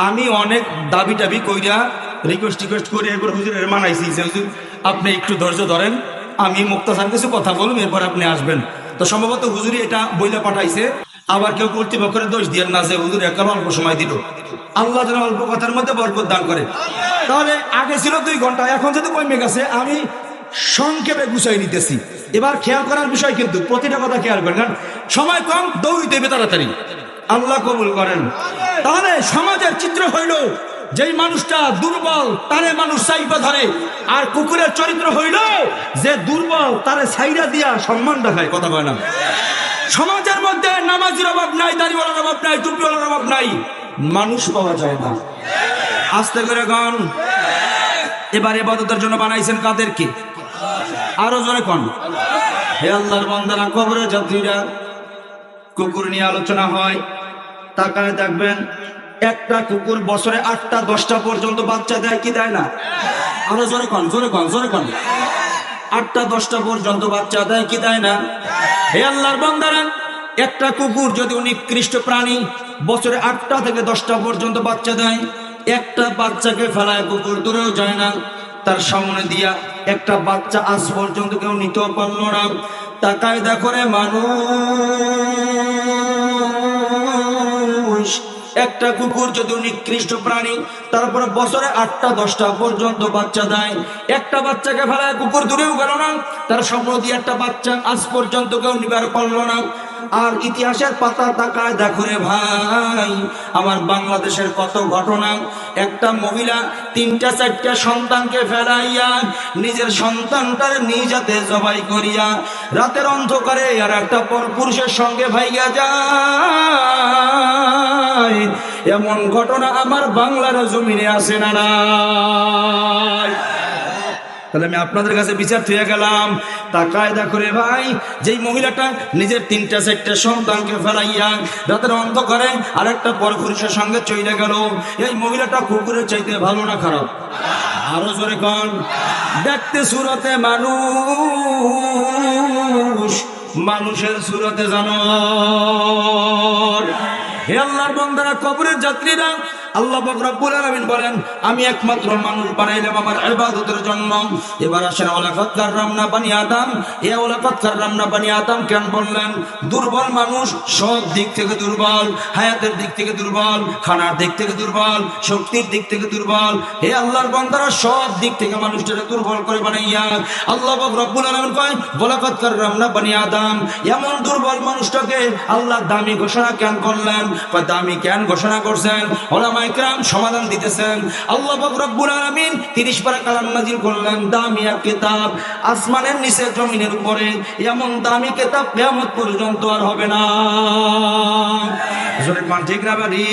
আমি অনেক দাবি টাবি কইরা রিকোয়েস্ট করে এরপর হুজুরের মানাইছি যে হুজুর আপনি একটু ধৈর্য ধরেন, আমি মুক্তাসার কিছু কথা বলবো, এরপর আপনি আসবেন। তো সম্ভবত হুজুরই এটা বইলে পাঠাইছে। আবার কেউ কর্তৃপক্ষের দোষ দিয়ে না যে হুজুর একাল অল্প সময় দিল। আল্লাহ যেন অল্প কথার মধ্যে বরকত দান করে। তাহলে আগে ছিল 2 ঘন্টা, এখন যদি কমে গেছে, আমি সংক্ষেপে গুছাই নিতেছি। এবার খেয়াল করার বিষয়, কিন্তু প্রতিটা কথা খেয়াল করেন, কারণ সময় কম, দৌড় দেবে তাড়াতাড়ি। আল্লাহ কবুল করেন। তাহলে সমাজের চিত্র হইল, যেই মানুষটা দুর্বল তারে মানুষ চাইপা ধরে, আর কুকুরের চরিত্র হইল যে দুর্বল তারে ছাইরা দিয়া সম্মান দেখায়, কথা বলে না। সমাজের মধ্যে নামাজির অভাব নাই, দাড়িওয়ালার অভাব নাই, টুপিওয়ালার অভাব নাই, মানুষ পাওয়া যায় না। আস্তে করে গান। এবার ইবাদতের জন্য বানাইছেন কাদেরকে? আরো জোরে কোন? হে আল্লাহর বান্দারা, কবরের যাত্রীরা, কুকুর নিয়ে আলোচনা হয়, তাকায় দেখবেন একটা কুকুর বছরে 8টা 10টা পর্যন্ত বাচ্চা দেয় কি দেয় না? আরো জোরে কন, জোরে কন, জোরে কন। 8টা 10টা পর্যন্ত বাচ্চা দেয় কি দেয় না? হে আল্লাহর বান্দারা, একটা কুকুর যদি নিকৃষ্ট প্রাণী বছরে 8টা থেকে 10টা পর্যন্ত বাচ্চা দেয়, একটা বাচ্চাকে ফেলায় কুকুর দূরেও যায় না, তার সামনে দিয়া একটা বাচ্চা আজ পর্যন্ত কেউ নিতেও পারলো না। তাকায় দেখো রে মানুষ, একটা কুকুর যদি নিকৃষ্ট প্রাণী তারপরে বছরে 8টা 10টা পর্যন্ত বাচ্চা দেয়, একটা বাচ্চাকে ফেলায় কুকুর দূরেও গেল না, তার সামনে দিয়ে একটা বাচ্চা আজ পর্যন্ত কেউ নিবার পারলো না। আর ইতিহাসের পাতা তাকায় দেখো রে ভাই, আমার বাংলাদেশের কত ঘটনা। একটা মহিলা 3টা 4টা সন্তানকে ফেলাইয়া নিজের সন্তানটার নিজ হাতে জবাই করিয়া রাতের অন্ধকারে আর একটা পরপুরুষের সঙ্গে ভাইয়া যায়, এমন ঘটনা আমার বাংলার জমিনে আছে না নাই? তাহলে আমি আপনাদের কাছে বিচার থুয়ে গেলাম, তাকায় দেখো রে ভাই, যেই মহিলাটা নিজের 3টা 4টা সন্তানকে ফেলাইয়া রাতের অন্ধকারে আর একটা পরপুরুষের সঙ্গে চলে গেল, এই মহিলাটা কুকুরের চাইতে ভালো না খারাপ? আরো জোরে কন। দেখতে সুরতে মানুষ, মানুষের সুরতে জানোয়ার। হে আল্লাহর বান্দারা, কবরের যাত্রীরা, আল্লাহ পাক রব্বুল আলামিন বলেন আমি একমাত্র মানুষ বানাইলাম আমার ইবাদতের জন্য। এবার আসেন ওয়ালাকাদ কাররামনা বানি আদম। এ ওয়ালাকাদ কাররামনা বানি আদম কেন বললেন? দুর্বল মানুষ, সব দিক থেকে দুর্বল, হায়াতের দিক থেকে দুর্বল, খানার দিক থেকে দুর্বল, শক্তির দিক থেকে দুর্বল। হে আল্লাহর বান্দারা, সব দিক থেকে মানুষটাকে দুর্বল করে বানাইয়া আল্লাহ পাক রব্বুল আলামিন কয় ওয়ালাকাদ কাররামনা বানি আদম। এমন দুর্বল মানুষটাকে আল্লাহ দামি ঘোষণা কেন করলেন? দামি কেন ঘোষণা করছেন? ওলামা ইকরাম সমাধান দিতেছেন। আল্লাহ পাক রব্বুল আলামিন 30 পারা কালাম নাজিল করলেন, দামি এক কিতাব, আসমানের নিচে জমিনের উপরে এমন দামি কিতাব কিয়ামত পর্যন্ত আর হবে না। ঠিক না বাড়ি?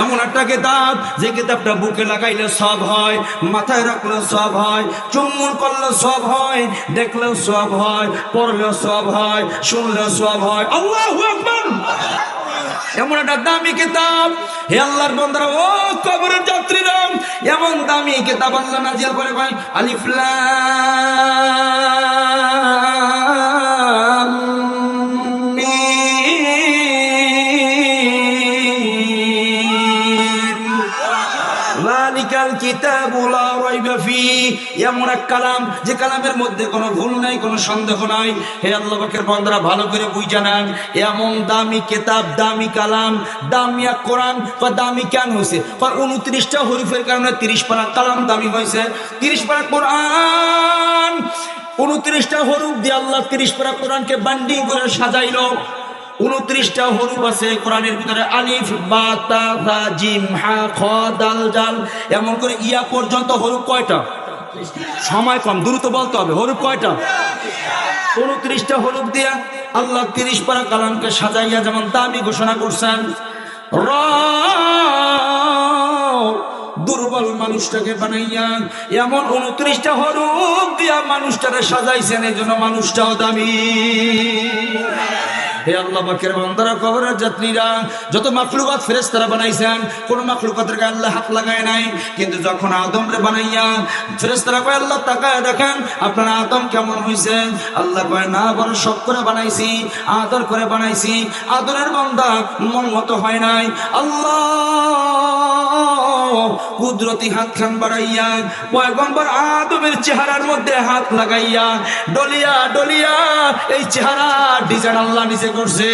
এমন একটা কিতাব যে কিতাবটা বুকে লাগাইলে সব হয়, মাথায় রাখলে সব হয়, চুম্বন করলে সব হয়, দেখলেও সব হয়, পড়লেও সব হয়, শুনলেও সব হয়। আল্লাহু আকবার। এমন একটা দামি কিতাব, হে আল্লাহর বান্দারা, ও কবরের যাত্রীরা, এমন দামি কিতাব আল্লাহ নাজিল করে কয় আলিফ লাম মিম যালিকাল কিতাবু লা রাইবা ফীহি। এমন এক কালাম যে কালামের মধ্যে কোনো ভুল নাই, কোনো সন্দেহ নাই। হে আল্লাহ পাকের বান্দারা, ভালো করে বুঝে নেন, এমন দামি কিতাব, দামি কালাম, দামি এক কোরআন। দামি কেন হয়েছে? 29টা হরফের কারণে 30 পারা কালাম দামি হয়েছে। 30 পারা কোরআন, 29টা হরফ দিয়ে আল্লাহ 30 পারা কোরআনকে বান্ডিং করে সাজাইলো। 29টা হরফ আছে কোরআনের ভিতরে, আলিফ বা তা থা জিম হা খ দাল জাল, এমন করে ইয়া পর্যন্ত হরফ কয়টা? সময় কম, দ্রুত বলতে হবে। হরফ কয়টা? 29টা হরফ দিয়া আল্লাহ 30 পারা কালামকে সাজাইয়া যেমন দামি ঘোষণা করছেন, দুর্বল মানুষটাকে বানাইয়া এমন 29টা হরফ দিয়া মানুষটাকে সাজাইছেন, এই জন্য মানুষটাও দামি। হে আল্লাহ পাকের বান্দারা, কবরের যাত্রীরা, যত মাখলুকাত ফেরেশতারা বানাইছেন, কোন মাখলুকাতের গায়ে আল্লাহ হাত লাগায় নাই। কিন্তু যখন আদমরে বানাইয়া ফেরেশতারা কয় আল্লাহ তাকায় দেখেন আপনার আদম কেমন হইছে, আল্লাহ কয় না, বড় শখ করে বানাইছি, আদর করে বানাইছি, আদরের বান্দা মন মতো হয় নাই। আল্লাহ কুদরতি হাত খান বাড়াইয়া পয়গম্বর আদমের চেহারার মধ্যে হাত লাগাইয়া ডলিয়া ডলিয়া এই চেহারা ডিজাইন আল্লাহ নিচে করছে।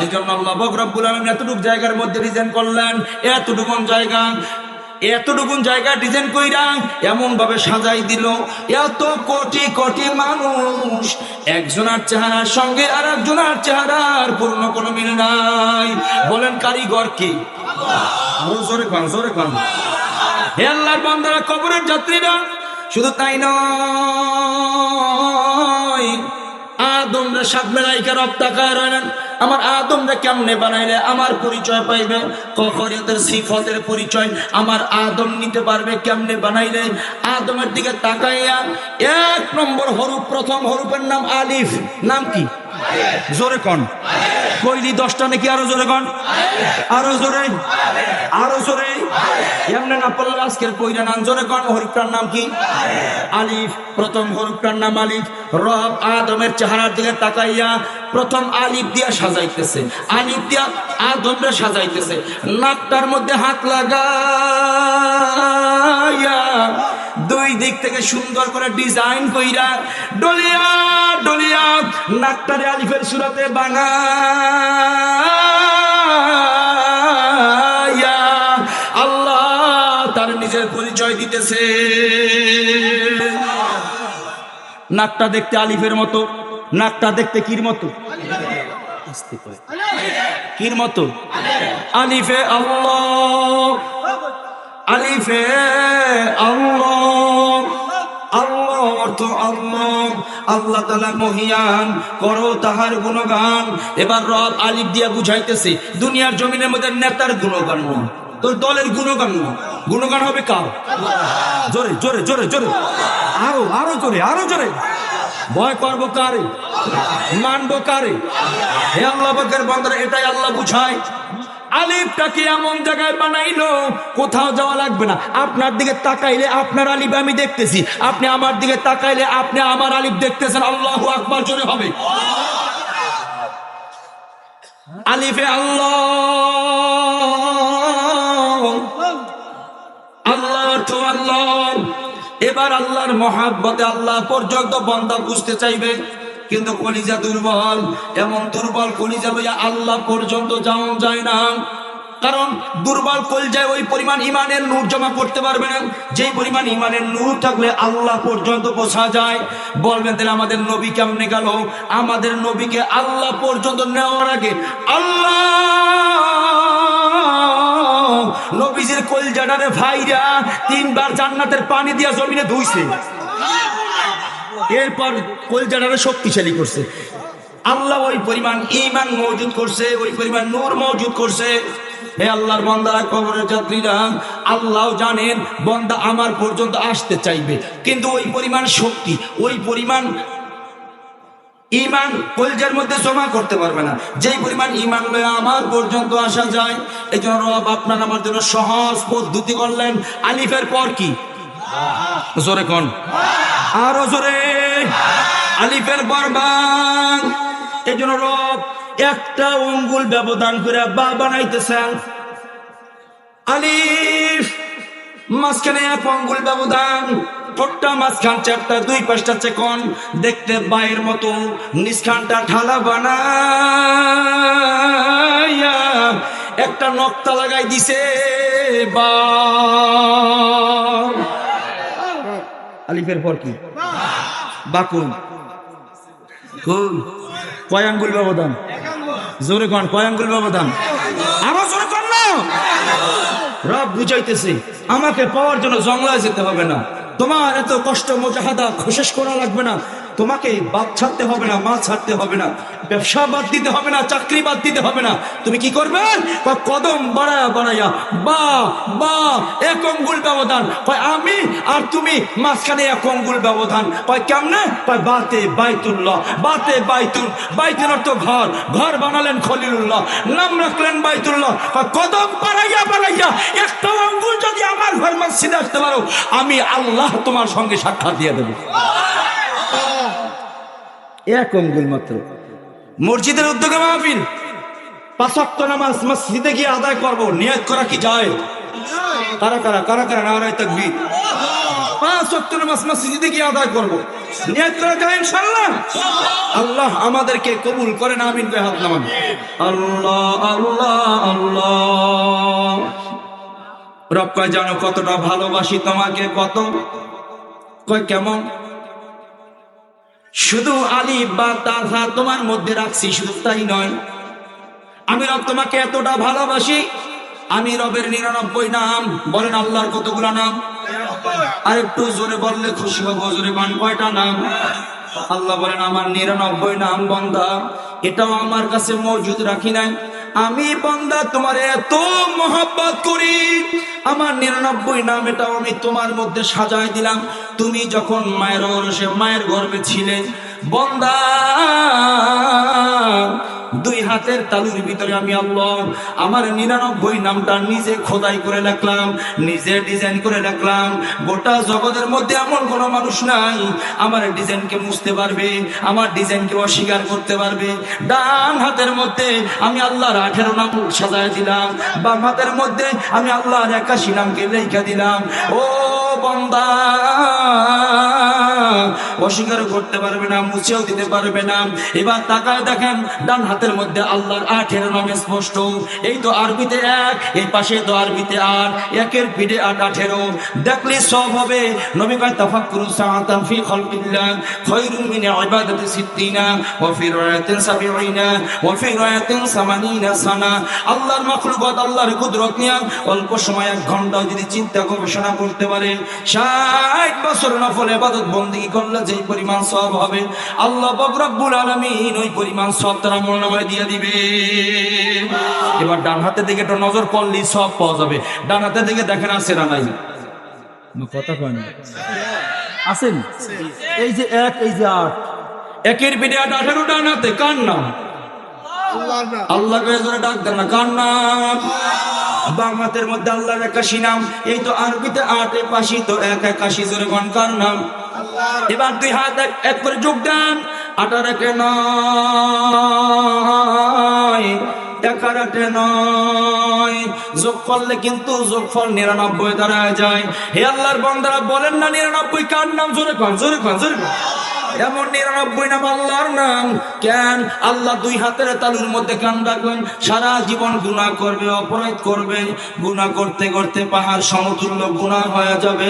এই জন্য আল্লাহ পাক রব্বুল আলামিন এতটুকু জায়গার মধ্যে ডিজাইন করলেন, এতটুকুন জায়গা ডিজাইন কইরা এমন ভাবে সাজাই দিল, এত কোটি কোটি মানুষ একজনের চেহারার সঙ্গে আর একজনের চেহারার পূর্ণ কোনো মিল নাই। বলেন কারিগর কি? আরো জোরে কান, জোরে কান। হে আল্লাহর বান্দারা, কবরের যাত্রীরা, শুধু তাই নয়, আদম রে সাত মেলাইকা রব তাকায় রইলেন আমার আদম রে কেমনে বানাইলে আমার পরিচয় পাইবে কখরিয়তের সিফতের পরিচয় আমার আদম নিতে পারবে কেমনে বানাইলে আদমের দিকে তাকাইয়া এক নম্বর হরফ প্রথম হরফের নাম আলিফ নাম কি জোরে কোন কইলি 10টা নাকি আরো জোরে কোন আরো জোরে আরো জোরে এমনে না পড়লে আজকের কইরা নাম জোরে কোন হরফটার নাম কি আলিফ প্রথম হরফটার নাম আলিফ রব আদমের চেহারার দিকে তাকাইয়া প্রথম আলিফ দিয়া সাজাইতেছে আলিফ দিয়া আদমরে সাজাইতেছে নাকটার মধ্যে হাত লাগাইয়া দুই দিক থেকে সুন্দর করে ডিজাইন কইরা ডলিয়া ডলিয়া নাকটারে আলিফের সুরাতে বানাইয়া আল্লাহ তার নিজের পরিচয় দিতেছে নাকটা দেখতে আলিফের মতো নাকটা দেখতে কির মতো কির মতো আলিফে আল্লাহ আলিফে আল্লাহ আল্লাহ অর্থ আল্লাহ আল্লাহ তাআলা মহিয়ান করো তাহার গুণগান এবার রব আলিফ দিয়া বুঝাইতেছে দুনিয়ার জমিনের মধ্যে নেতার গুণগান না তোর দলের গুণগান না গুণগান হবে কার জোরে জোরে জোরে জোরে আরো আরো জোরে আরো জোরে ভয় করবো কারে মানবো কারে হে আল্লাহ পাকের বান্দারা এটাই আল্লাহ বুঝায় আলিফটাকে এমন জায়গায় বানাইলো কোথাও যাওয়া লাগবে না আপনার দিকে তাকাইলে আপনার আলিফ আমি দেখতেছি আপনি আমার দিকে তাকাইলে আপনি আমার আলিফ দেখতেছেন আল্লাহু আকবার জোরে হবে আলিফে আল্লাহ আল্লাহ অর্থ আল্লাহ এবার আল্লাহর মহাব্বতে আল্লাহ পর্যন্ত বান্দা বুঝতে চাইবে কিন্তু কলিজা দুর্বল এমন দুর্বল কলিজা লইয়া আল্লাহ পর্যন্ত যাওয়া যায় না কারণ দুর্বল কলিজায় ওই পরিমাণ ইমানের নূর জমা করতে পারবে না যেই পরিমাণ ইমানের নূর থাকলে আল্লাহ পর্যন্ত পৌঁছা যায় বলবেন তাহলে আমাদের নবী কেমনে গেল আমাদের নবীকে আল্লাহ পর্যন্ত নেওয়ার আগে আল্লাহ নবীজির কলিজাটারে ভাইরা 3 বার জান্নাতের পানি দিয়া জমিনে ধুইছে এরপর কলিজাটারে শক্তিশালী করছে আল্লাহ ওই পরিমাণ ঈমান মওজুদ করছে ওই পরিমাণ নূর মওজুদ করছে হে আল্লাহর বান্দারা কবরের যাত্রীরা আল্লাহ জানেন বান্দা আমার পর্যন্ত আসতে চাইবে কিন্তু ওই পরিমাণ শক্তি ওই পরিমাণ ঈমান কলিজার মধ্যে জমা করতে পারবে না যেই পরিমাণ ঈমান লয়ে আমার পর্যন্ত আসা যায় এজন্য রব আপনার আমার জন্য সহজ পদ্ধতি করলেন আলিফের পর কি জোরে কোন আরো জোরে আলিফের পর বা এজন্য রব একটা আঙ্গুল ব্যবধান করে বা বানাইতেছেন আলিফ মাঝখানে 1 আঙ্গুল ব্যবধান ঠোঁটটা মাঝখান চ্যাপ্টা 2 পাশটা চেকন দেখতে বাইয়ের মতো নিষ্খানটা ঢালা বানাইয়া একটা নকতা লাগাই দিছে বা আলিফের পর কি বাকুন কয় আঙ্গুল ব্যবধান জোরে কোন কয় আঙ্গুল ব্যবধান আরো জোরে কোন না রব বুঝাইতেছে আমাকে পাওয়ার জন্য জঙ্গলায় যেতে হবে না তোমার এত কষ্ট মুজাহাদা কোশিশ করা লাগবে না তোমাকে বাদ ছাড়তে হবে না মা ছাড়তে হবে না ব্যবসা বাদ দিতে হবে না চাকরি বাদ দিতে হবে না তুমি কি করবে কদম বাড়ায়া বাড়াইয়া বা বা 1 আঙ্গুল ব্যবধান কয় আমি আর তুমি মাঝখানে 1 আঙ্গুল ব্যবধান কয় কেমনে কয় বাতে বাইতুল্লাহ বাতে বাইতুল অর্থ ঘর ঘর বানালেন খলিলুল্লাহ নাম রাখলেন বাইতুল্লাহ কয় কদম বাড়াইয়া বাড়াইয়া 1টা আঙ্গুল যদি আমার ঘর মসজিদে আসতে পারো আমি আল্লাহ তোমার সঙ্গে সাক্ষাৎ দিয়ে দেব 1 আঙ্গুল মাত্র মসজিদের উদ্যোগে মাহফিল 5 ওয়াক্ত নামাজ মসজিদে গিয়ে আদায় করব নিয়ত করা কি যায় কারা কারা কারা কারা নারায়ে তাকবীর 5 ওয়াক্ত নামাজ মসজিদে গিয়ে আদায় করব নিয়ত করা যায় ইনশাআল্লাহ আল্লাহ আমাদেরকে কবুল করেন আমিন বে হাত নামান আল্লাহ আল্লাহ আল্লাহ রব কয় জানো কতটা ভালোবাসি তোমাকে কত কয় কেমন শুধু আলিফ বা তাহা তোমার মধ্যে রাখছি শুধু তাই নয় আমি রব তোমাকে এতটা ভালোবাসি আমি রবের 99 নাম বলেন আল্লাহর কতগুলো নাম আর একটু জোরে বললে খুশি হব জোরে কোন কয়টা নাম আল্লাহ বলেন আমার 99 নাম বান্দা এটাও আমার কাছে মজুদ রাখি নাই। আমি বান্দা তোমার এত মহব্বত করি, আমার 99 নাম এটাও আমি তোমার মধ্যে সাজায় দিলাম। তুমি যখন মায়ের গর্ভে ছিলে বান্দা, 2 হাতের তালুর ভিতরে আমি আল্লাহ আমার 99 নামটা নিজে খোদাই করে রাখলাম, নিজে ডিজাইন করে রাখলাম। গোটা জগতের মধ্যে এমন কোনো মানুষ নাই আমার ডিজাইনকে মুছতে পারবে, আমার ডিজাইনকে অস্বীকার করতে পারবে। ডান হাতের মধ্যে আমি আল্লাহর 18 নাম সাজায় দিলাম, বাম হাতের মধ্যে আমি আল্লাহর 81 নামকে লেখা দিলাম। ও বান্দা, অস্বীকার করতে পারবে না, মুছেও দিতে পারবে না। এবার তাকায় দেখেন ডান হাতের মধ্যে আল্লাহর 18 নাম স্পষ্ট। এই তো আরবিতে 1, এই পাশে তো আরবিতে 8, 1-এর পিঠে 8 18 দেখলে সব হবে। নবী কয় তাফাক্কুরু সাআতান ফি খালকিল্লাহ খায়রুম মিন ইবাদাতি 60 ওয়া ফি রায়াতিন 70 ওয়া ফি রায়াতিন 80 সানা। আল্লাহর মাখলুকাত আল্লাহর কুদরত নিয়ে অল্প সময় 1 ঘন্টা যদি চিন্তা গবেষণা করতে পারে, 60 বছর নফল ইবাদত বندگی করলে যে পরিমাণ সওয়াব হবে আল্লাহ পাক রব্বুল আলামিন ওই পরিমাণ সওয়াব তার আমলনামায় দিয়ে দিবে। এবার ডান হাতের দিকে একটু নজর করলেই সওয়াব পাওয়া যাবে। ডান হাতের দিকে দেখেন আছে না নাই? কথা কয় না আছেন? এই যে 1, এই যে 8, 1-এর পিঠে 8 18 ডান হাতে কার নাম? আল্লাহকে জোরে ডাক দেন না, কার নাম? বাম হাতের মধ্যে আল্লাহর 81 নাম। এই তো আরবিতে 8, এ পাশে তো 1 81 জোরে কোন কার নাম? এবার 2 হাত এক করে যোগ দেন। 8 আর 1 9, 1 আর 8 9, যোগ করলে কিন্তু যোগফল 99 দাঁড়ায় যায়। হে আল্লাহর বান্দারা বলেন না 99 কার নাম? জোরে কোন, জোরে কোন, জোরে কোন। এমন 99 নাম আল্লাহর নাম। কেন? আল্লাহ 2 হাতের তালুর মধ্যে কান রাখবেন, সারা জীবন গুনাহ করবে, অপরাধ করবে, গুনাহ করতে করতে পাহাড় সমতুল্য গুনাহ হয়ে যাবে।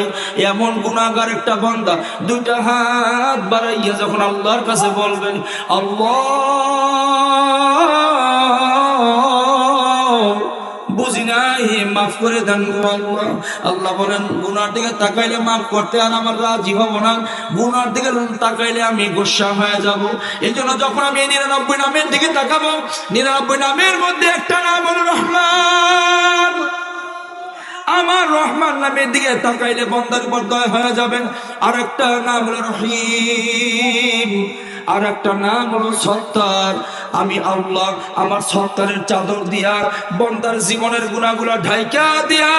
এমন গুনাহগার একটা বান্দা 2টা হাত বাড়াইয়া যখন আল্লাহর কাছে বলবেন আল্লাহ বুঝি নাই মাফ করে দেন গো আল্লাহ, আল্লাহ বলেন গুনার দিকে তাকাইলে মাফ করতে আর আমার রাজি হব না, গুনার দিকে তাকাইলে আমি গোসা হয়ে যাব। এই জন্য যখন আমি 99 নামের দিকে তাকাবো, 99 নামের মধ্যে একটা নাম হলো রহমান। আমার রহমান নামের দিকে তাকাইলে বন্দার উপর দয়া হয়ে যাবেন। আর একটা নাম হলো রহিম, আর একটা নাম হলো সত্তার। আমি আল্লাহ আমার সত্তারের চাদর দিয়া বন্দার জীবনের গুনাহগুলো ঢাইকা দিয়া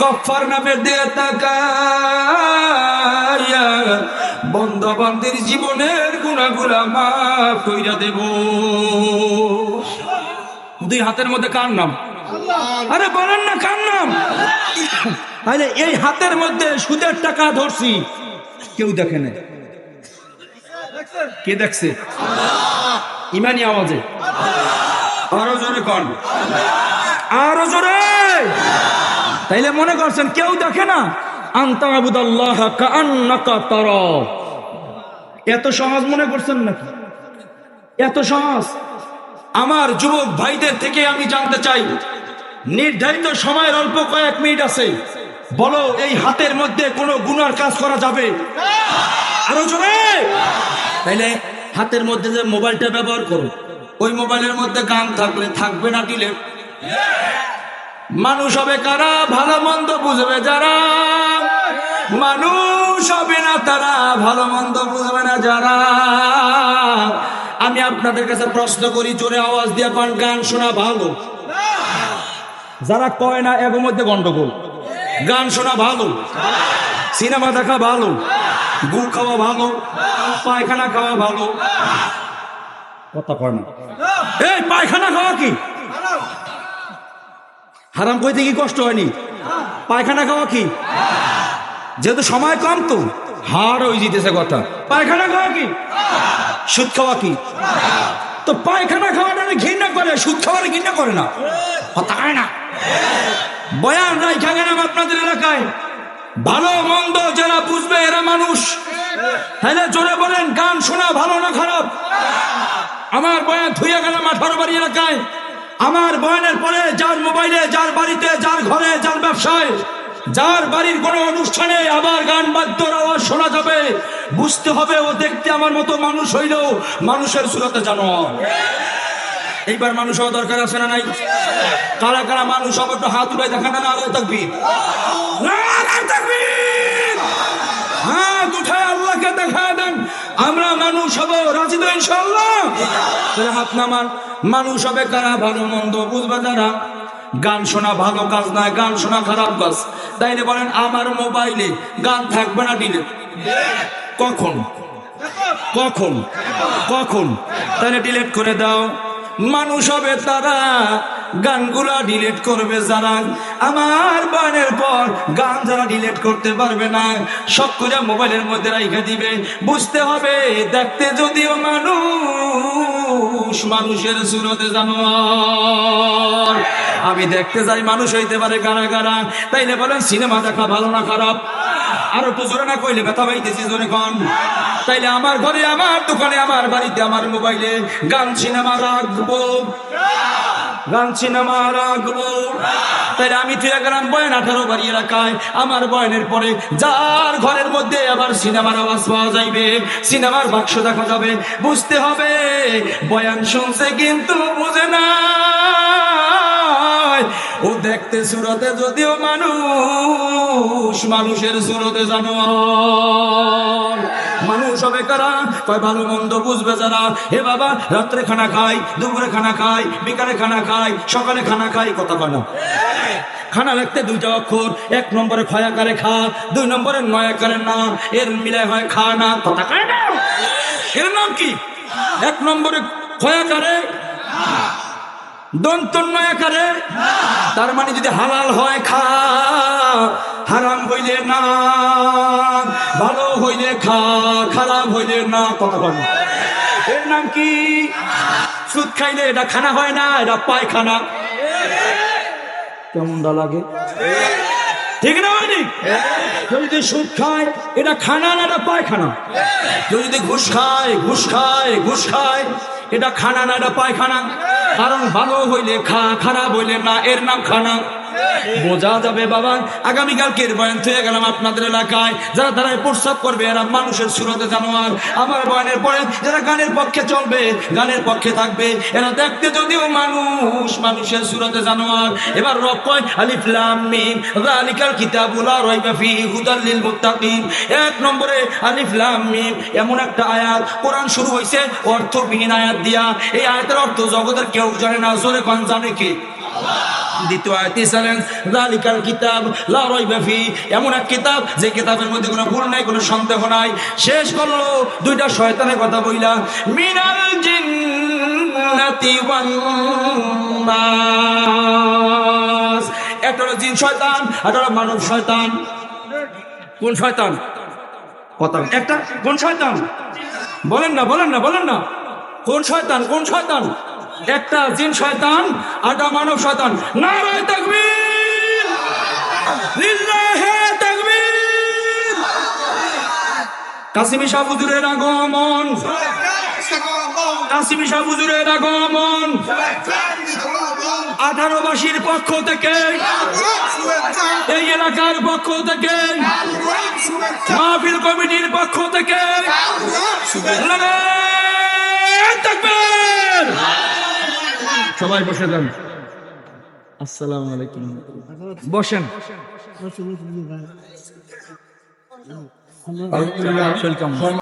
গফফার নামের দিকে তাকাইয়া বন্দা বান্দির জীবনের গুনাহগুলো মাফ কইরা দেব। 2 হাতের মধ্যে কার নাম? আরে বলেন না কার নাম? আরে এই হাতের মধ্যে সুদের টাকা ধরছি, কেউ দেখে না। কে দেখছে? ইমানি আওয়াজে আরো জোরে কন, আরো জোরে। তাইলে মনে করছেন কেউ দেখে না? আনতা আবুদাল্লাহ কাআন্নাকা তারা, এত সহজ মনে করছেন নাকি? এত সহজ? আমার যুবক ভাইদের থেকে আমি জানতে চাই, নির্ধারিত সময়ের অল্প কয়েক মিনিট আছে, বলো এই হাতের মধ্যে কোনো গুনার কাজ করা যাবে? আরো জোরে। তাইলে হাতের মধ্যে যে মোবাইলটা ব্যবহার করো, ওই মোবাইলের মধ্যে গান থাকলে থাকবে না দিলে? মানুষ হবে কারা? ভালো মন্দ বুঝবে যারা। মানুষ হবে না তারা, ভালো মন্দ বুঝবে না যারা। আমি আপনাদের কাছে প্রশ্ন করি, জোরে আওয়াজ দিয়ে কোন গান শোনা ভালো? যারা কয় না এর মধ্যে গন্ডগোল। গান শোনা ভালো, সিনেমা দেখা ভালো, গুড় খাওয়া ভালো, পায়খানা খাওয়া ভালো। কথা কয় না। এই পায়খানা খাওয়া কি হারাম? কইতে কি কষ্ট হয়নি? পায়খানা খাওয়া কি? যেহেতু সময় কম তো হার হয়ে যেতেছে কথা। পায়খানা খাওয়া কি? সুদ খাওয়া কি? তো পায়খানা খাওয়াটা ঘৃণা করে, সুদ খাওয়াটা ঘৃণা করে না, কথা হয় না। বয়ান নাই খাগেন আপনাদের এলাকায় ভালো মন্দ যারা বুঝবে এরা মানুষ। তাহলে জোরে বলেন গান শোনা ভালো না খারাপ? আমার বয়ান থুইয়া গেলাম 18 বাড়ি এলাকায়। আমার বয়ানের পরে যার মোবাইলে, যার বাড়িতে, যার ঘরে, যার ব্যবসায় যার বাড়ির কোনো অনুষ্ঠানে আবার গান বাদ্যর আওয়াজ শোনা যাবে, বুঝতে হবে ও দেখতে আমার মতো মানুষ হইল, মানুষের সুরতে জানোয়ার। এইবার মানুষ হওয়া দরকার আছে না নাই? কারা কারা মানুষ হবে একটু হাত উঠাই দেখান না। আল্লাহু তাকবীর, আল্লাহু তাকবীর। হাত উঠায় আল্লাহকে দেখা দেন আমরা মানুষ হব। রাজি তো ইনশাআল্লাহ? তাহলে হাত নামান। মানুষ হবে কারা? ভালো মন্দ বুঝবে যারা। গান শোনা ভালো কাজ নয়, গান শোনা খারাপ কাজ। তাইলে বলেন আমার মোবাইলে গান থাকবে না ডিলেট? কখন কখন কখন? তাহলে ডিলেট করে দাও। মানুষ হবে তারা গানগুলা ডিলিট করবে যারা। আমার বানের পর গান যারা ডিলিট করতে পারবে না, সব করে মোবাইলের মধ্যে রাইখা দিবে। বুঝতে হবে দেখতে যদিও মানুষ, মানুষের সুরতে জানোয়ার। আমি দেখতে যাই মানুষ হইতে পারে গানা গানা। তাইলে বলেন সিনেমা দেখা ভালো না খারাপ? আরো একটু জোরে না কইলে ব্যথা পাইতেছি, জোরে কন। তাইলে আমার ঘরে, আমার দোকানে, আমার বাড়িতে, আমার মোবাইলে গান সিনেমা রাখবো, গান সিনেমা রাখবো। তাইলে আমি তুই গেলাম বয়ান 18 বাড়ি এলাকায়। আমার বয়ানের পরে যার ঘরের মধ্যে আবার সিনেমার আওয়াজ পাওয়া যাইবে, সিনেমার বাক্স দেখা যাবে। বুঝতে হবে বয়ান শুনছে কিন্তু বুঝে না। ও দেখতে সুরতে যদিও মানুষ, মানুষের সুরতে জানোয়ার। মানুষ হবে কারা? কয় ভালো মন্দ বুঝবে যারা। হে বাবা, রাত্রে খানা খাই, দুপুরে খানা খাই, বিকালে খানা খাই, সকালে খানা খাই, কথা কয় না? খানা লিখতে 2টা অক্ষর, 1 নম্বরে খয়াকারে খা, 2 নম্বরে নয়াকারে না, এর মিলায় হয় খানা, কথা কয় না? এর নাম কি? 1 নম্বরে খয়াকারে, দন্তন্নয়াকারে। তার মানে যদি হালাল হয় খা, হারাম হইলে না, ভালো হইলে খা, খারাপ হইলে না, কথা বল। এর নাম কি? সুদ খাইলে এটা খানা হয় না, এটা পায়খানা। কেমনটা লাগে? ঠিক না হয়নি? যদি সুদ খায় এটা খানা না, এটা পায়খানা। যদি ঘুষ খায়, ঘুষ খায়, ঘুষ খায়, এটা খানা না, এটা পায়খানা। কারণ ভালো হইলে খা, খারাপ হইলে না, এর নাম খানা। বোঝা যাবে বাবা। আগামীকালকের বয়ান থেকে গেলাম আপনাদের এলাকায় যারা দাঁড়ায় প্রস্রাব করবে এরা মানুষের সুরতে জানোয়ার। আমার বয়ানের পরে যারা গানের পক্ষে চলবে, গানের পক্ষে থাকবে, এরা দেখতে যদিও মানুষ, মানুষের সুরতে জানোয়ার। এবার রব কয় আলিফ লাম মিম যালিকাল কিতাবু লা রাইবা ফীহি হুদাল লিল মুত্তাকিন। 1 নম্বরে আলিফ লাম মিম এমন একটা আয়াত, কোরআন শুরু হইছে অর্থবিহীন আয়াত দিয়া। এই আয়াতের অর্থ জগতের কেউ জানে না, জোরে কোন জানে কি? দ্বিতীয় আয়াতে ছিলেন যালিকাল কিতাব লা রাইবা ফীহি, এমন এক কিতাব যে কিতাবের মধ্যে কোনো ভুল নাই, কোনো সন্দেহ নাই। শেষ করলো 2টা শয়তানের কথা বইলা, মিনাল জিন্নাতি ওয়ান নাস। একটা হলো জিন শয়তান, একটা হলো মানব শয়তান। কোন শয়তান? কথা একটা কোন শয়তান? বলেন না, বলেন না, বলেন না। কোন শয়তান? কোন শয়তান? একটা জিন শয়তান, আটা মানব শয়তান। নারে তাকবীর, লিল্লাহে তাকবীর। কাসিমি শাহ হুজুরের আগমন, কাসিমি শাহ হুজুরের আগমন 18 বাসীর পক্ষ থেকে, এই এলাকার পক্ষ থেকে, মাহফিল কমিটির পক্ষ থেকে সবাই বসে যান। আসসালামু আলাইকুম। বসেন।